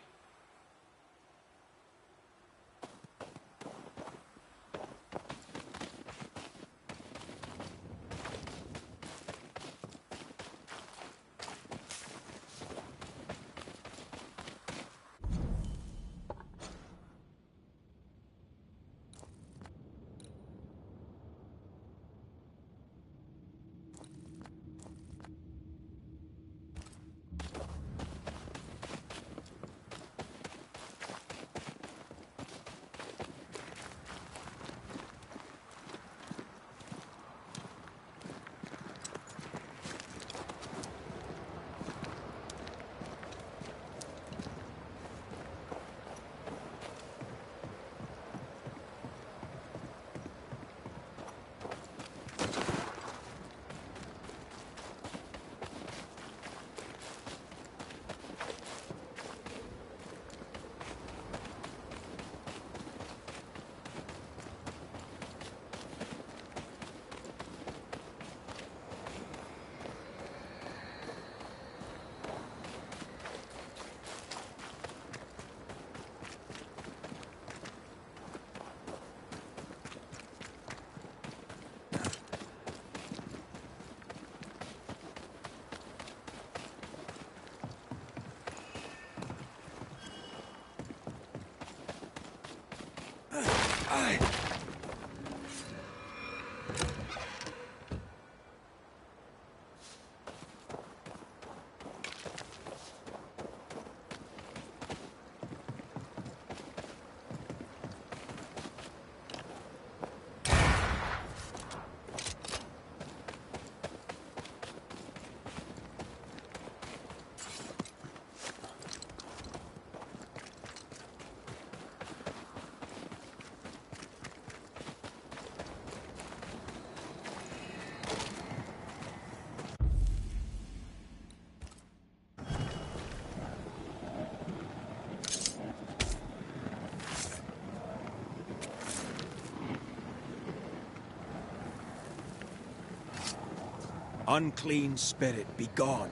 Speaker 9: Unclean spirit, be gone.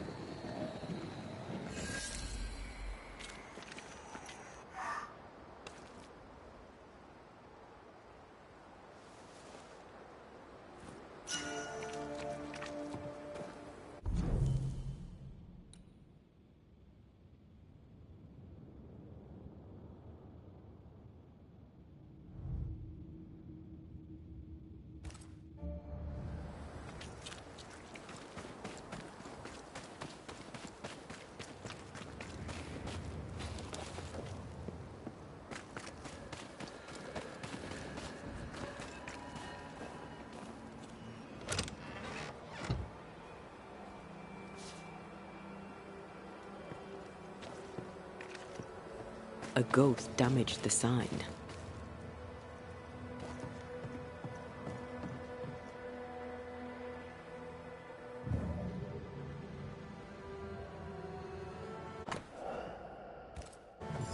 Speaker 1: A ghost damaged the sign.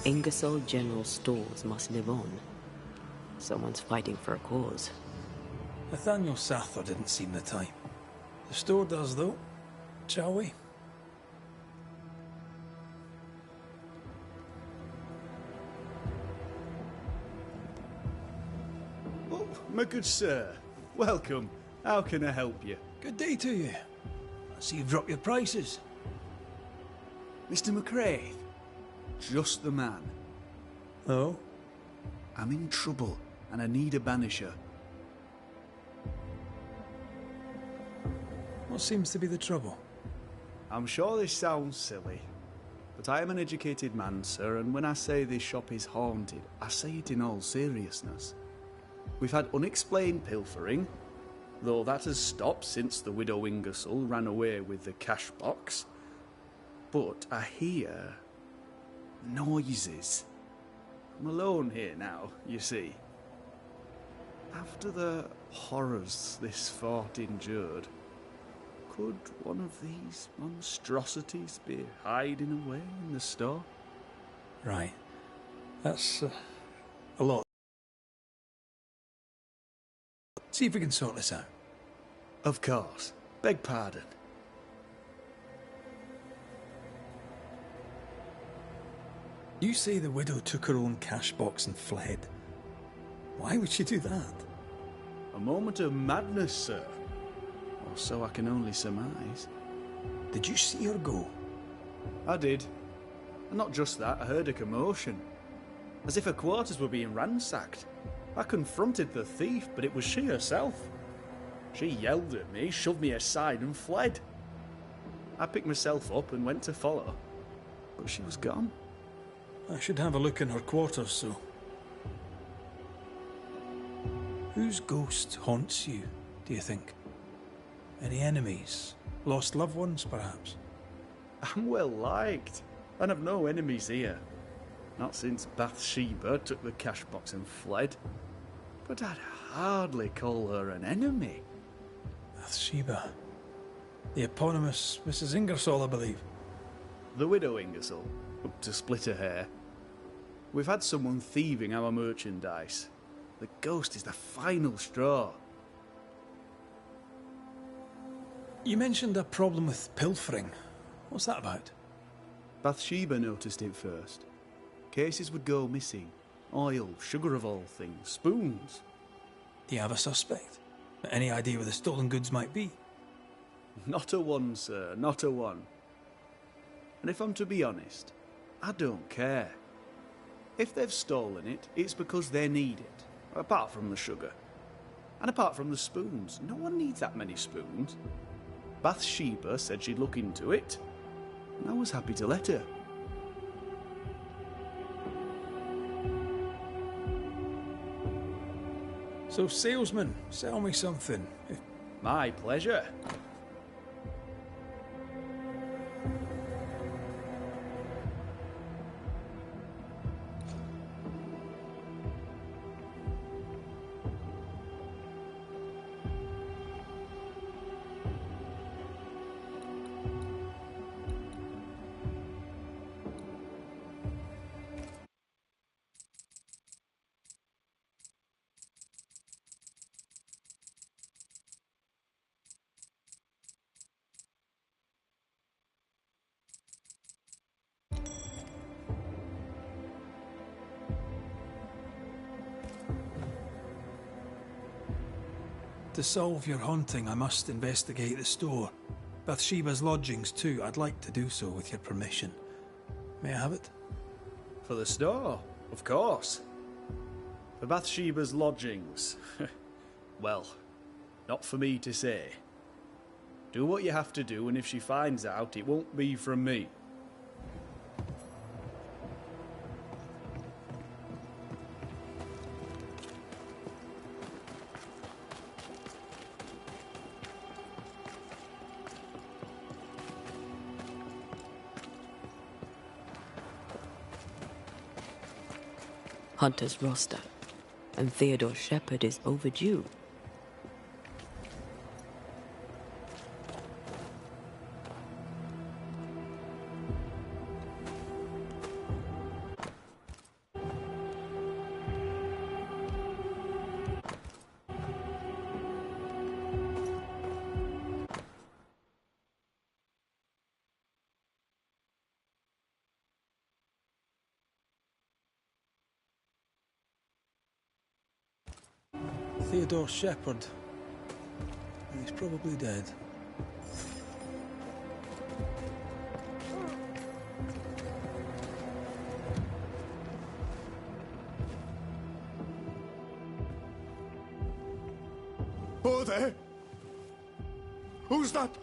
Speaker 1: Ingersoll General Stores must live on. Someone's fighting for a cause.
Speaker 3: Nathaniel Sather didn't seem the type. The store does, though. Shall we?
Speaker 10: Oh, my good sir. Welcome. How can I help you?
Speaker 3: Good day to you. I see you've dropped your prices.
Speaker 10: Mr. McCraith? Just the man.
Speaker 3: Oh?
Speaker 10: I'm in trouble, and I need a banisher.
Speaker 3: What seems to be the trouble?
Speaker 10: I'm sure this sounds silly, but I am an educated man, sir, and when I say this shop is haunted, I say it in all seriousness. We've had unexplained pilfering, though that has stopped since the widow Ingersoll ran away with the cash box. But I hear noises. I'm alone here now, you see. After the horrors this fort endured, could one of these monstrosities be hiding away in the store?
Speaker 3: Right. That's a lot. See if we can sort this out.
Speaker 10: Of course. Beg pardon.
Speaker 3: You say the widow took her own cash box and fled. Why would she do that?
Speaker 10: A moment of madness, sir. Or so I can only surmise.
Speaker 3: Did you see her go?
Speaker 10: I did. And not just that, I heard a commotion. As if her quarters were being ransacked. I confronted the thief, but it was she herself. She yelled at me, shoved me aside and fled. I picked myself up and went to follow, but she was gone.
Speaker 3: I should have a look in her quarters, so. Whose ghost haunts you, do you think? Any enemies? Lost loved ones, perhaps?
Speaker 10: I'm well liked, and I've no enemies here. Not since Bathsheba took the cash box and fled. But I'd hardly call her an enemy.
Speaker 3: Bathsheba. The eponymous Mrs. Ingersoll, I believe.
Speaker 10: The widow Ingersoll, up to split her hair. We've had someone thieving our merchandise. The ghost is the final straw.
Speaker 3: You mentioned a problem with pilfering. What's that about?
Speaker 10: Bathsheba noticed it first. Cases would go missing. Oil, sugar of all things, spoons.
Speaker 3: Do you have a suspect? Any idea where the stolen goods might be?
Speaker 10: Not a one, sir, not a one. And if I'm to be honest, I don't care. If they've stolen it, it's because they need it. Apart from the sugar. And apart from the spoons. No one needs that many spoons. Bathsheba said she'd look into it, and I was happy to let her.
Speaker 3: So, salesman, sell me something.
Speaker 10: My pleasure.
Speaker 3: To solve your haunting, I must investigate the store. Bathsheba's lodgings, too. I'd like to do so with your permission. May I have it?
Speaker 10: For the store, of course. For Bathsheba's lodgings. Well, not for me to say. Do what you have to do, and if she finds out, it won't be from me.
Speaker 1: Hunter's roster, and Theodore Shepard is overdue.
Speaker 3: Theodore Shepard. He's probably dead.
Speaker 2: Oh, there! Who's that?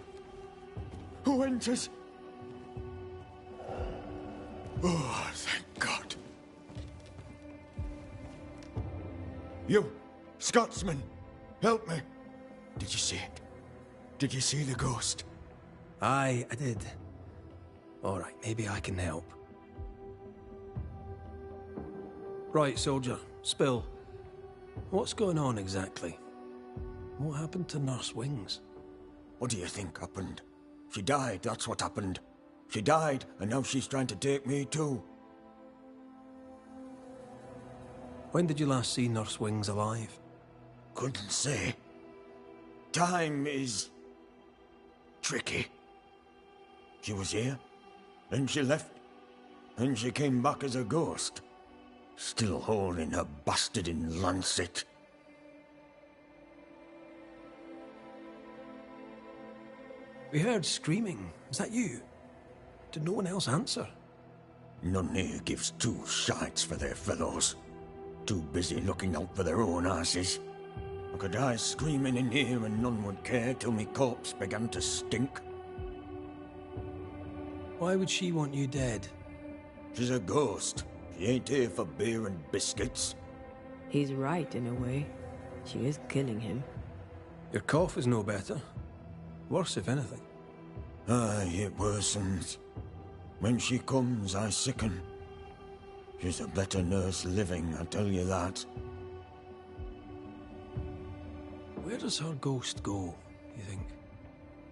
Speaker 2: Who enters? Oh, thank God. You, Scotsman, help me. Did you see it? Did you see the ghost?
Speaker 3: Aye, I did. All right, maybe I can help. Right, soldier, spill. What's going on exactly? What happened to Nurse Wings?
Speaker 2: What do you think happened? She died, that's what happened. She died, and now she's trying to take me too.
Speaker 3: When did you last see Nurse Wings alive?
Speaker 2: Couldn't say. Time is tricky. She was here, then she left, and she came back as a ghost. Still holding her bastard in lancet.
Speaker 3: We heard screaming. Is that you? Did no one else answer?
Speaker 2: None here gives two shites for their fellows. Too busy looking out for their own asses. I could die screaming in here and none would care till me corpse began to stink.
Speaker 3: Why would she want you dead?
Speaker 2: She's a ghost. She ain't here for beer and biscuits.
Speaker 1: He's right in a way. She is killing him.
Speaker 3: Your cough is no better. Worse, if anything.
Speaker 2: Aye, it worsens. When she comes, I sicken. She's a better nurse living, I tell you that.
Speaker 3: Where does her ghost go, you think?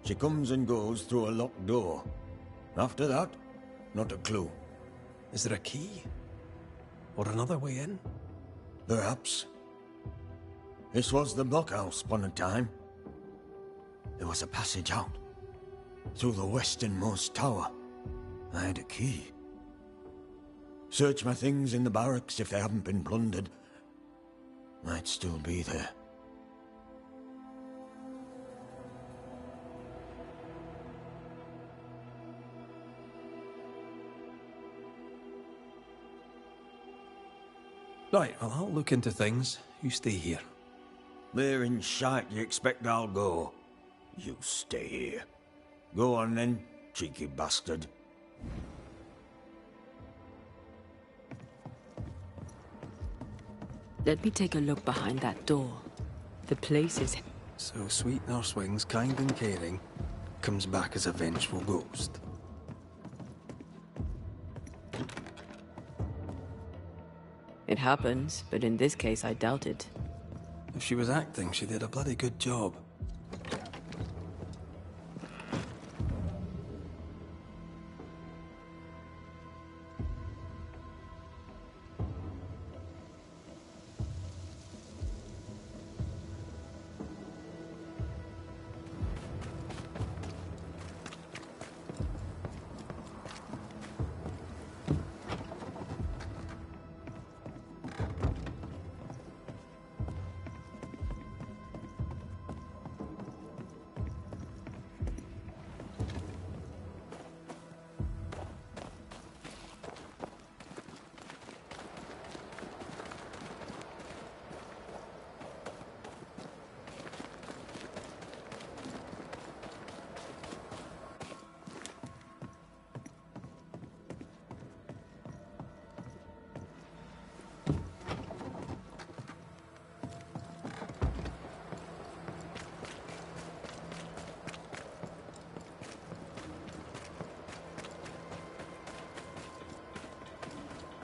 Speaker 2: She comes and goes through a locked door. After that, not a clue.
Speaker 3: Is there a key? Or another way in?
Speaker 2: Perhaps. This was the blockhouse upon a time. There was a passage out. Through the westernmost tower. I had a key. Search my things in the barracks if they haven't been plundered. Might still be there.
Speaker 3: Right, well, I'll look into things.
Speaker 9: You stay here.
Speaker 2: There in sight you expect I'll go? You stay here. Go on then, cheeky bastard.
Speaker 1: Let me take a look behind that door. The place is...
Speaker 9: So sweet Nurse Wings, kind and caring, comes back as a vengeful ghost.
Speaker 1: It happens, but in this case I doubt it.
Speaker 9: If she was acting, she did a bloody good job.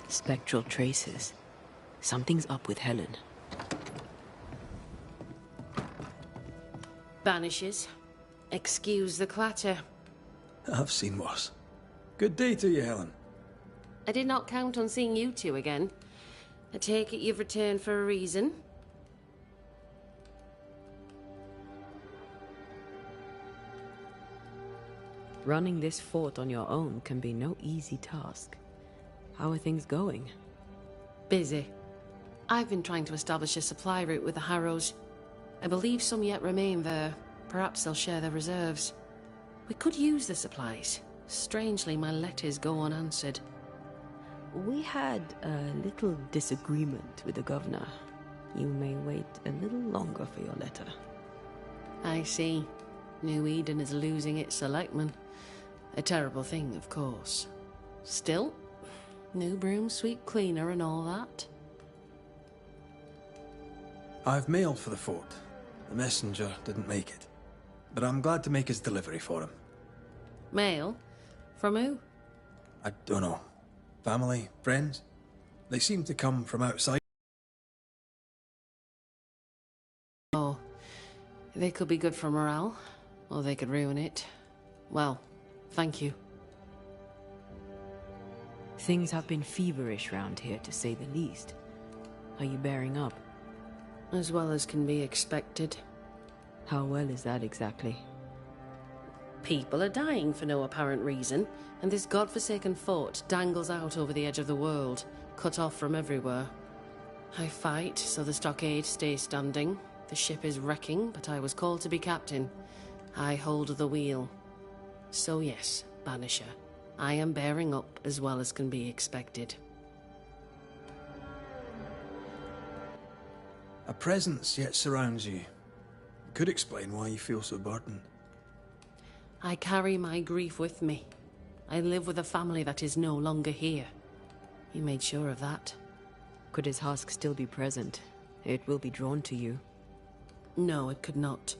Speaker 1: Spectral traces. Something's up with Helen.
Speaker 7: Banishers. Excuse the clatter.
Speaker 9: I've seen worse. Good day to you, Helen.
Speaker 7: I did not count on seeing you two again. I take it you've returned for a reason?
Speaker 1: Running this fort on your own can be no easy task. How are things going?
Speaker 7: Busy. I've been trying to establish a supply route with the Harrows. I believe some yet remain there. Perhaps they'll share their reserves. We could use the supplies. Strangely, my letters go unanswered.
Speaker 1: We had a little disagreement with the governor. You may wait a little longer for your letter.
Speaker 7: I see. New Eden is losing its selectmen. A terrible thing, of course. Still, new broom sweep cleaner and all that.
Speaker 9: I've mailed for the fort. The messenger didn't make it. But I'm glad to make his delivery for him.
Speaker 7: Mail? From who?
Speaker 9: I don't know. Family? Friends? They seem to come from outside.
Speaker 7: Oh, they could be good for morale, or they could ruin it. Well, thank you.
Speaker 1: Things have been feverish round here, to say the least. Are you bearing up?
Speaker 7: As well as can be expected.
Speaker 1: How well is that exactly?
Speaker 7: People are dying for no apparent reason, and this godforsaken fort dangles out over the edge of the world, cut off from everywhere. I fight so the stockade stays standing. The ship is wrecking, but I was called to be captain. I hold the wheel. So yes, Banisher, I am bearing up as well as can be expected.
Speaker 9: A presence yet surrounds you. Could explain why you feel so burdened.
Speaker 7: I carry my grief with me. I live with a family that is no longer here. You made sure of that.
Speaker 1: Could his husk still be present? It will be drawn to you.
Speaker 7: No, it could not.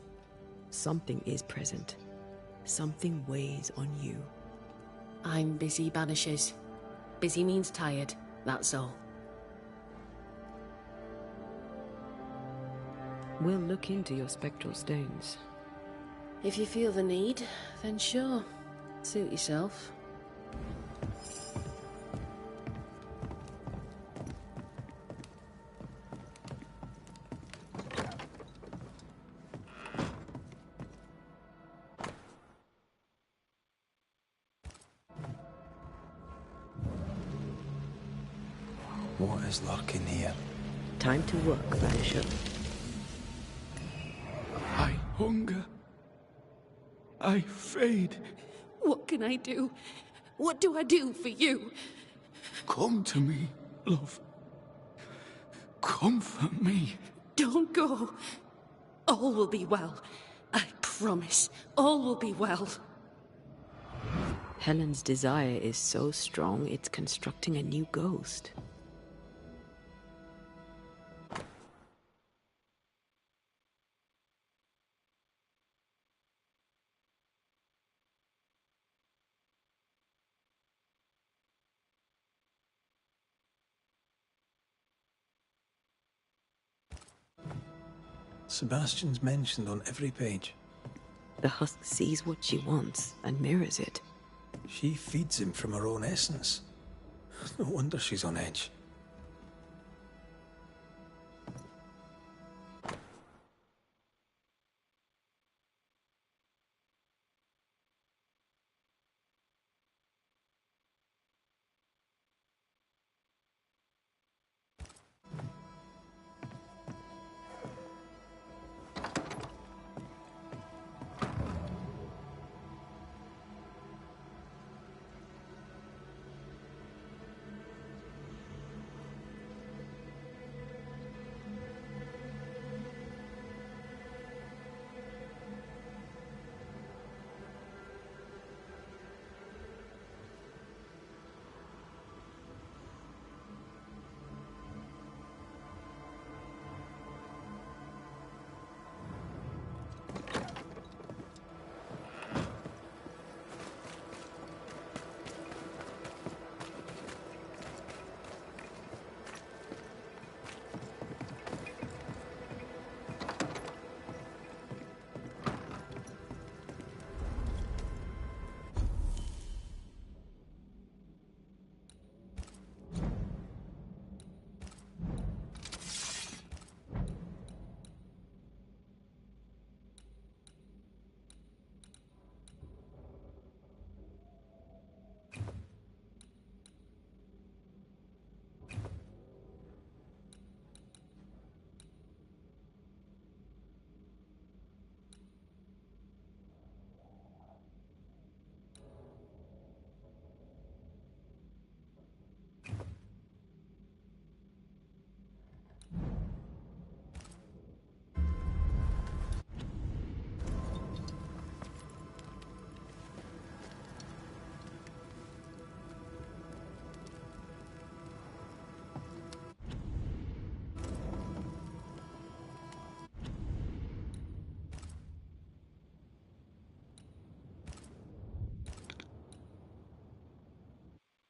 Speaker 1: Something is present. Something weighs on you.
Speaker 7: I'm busy, Banishers. Busy means tired, that's all.
Speaker 1: We'll look into your spectral stones.
Speaker 7: If you feel the need, then sure. Suit yourself.
Speaker 9: What is lurking here?
Speaker 1: Time to work, Banisher.
Speaker 11: I hunger. I fade.
Speaker 7: What can I do? What do I do for you?
Speaker 11: Come to me, love. Comfort me.
Speaker 7: Don't go. All will be well. I promise. All will be well.
Speaker 1: Helen's desire is so strong, it's constructing a new ghost.
Speaker 9: Sebastian's mentioned on every page.
Speaker 1: The husk sees what she wants and mirrors it.
Speaker 9: She feeds him from her own essence. No wonder she's on edge.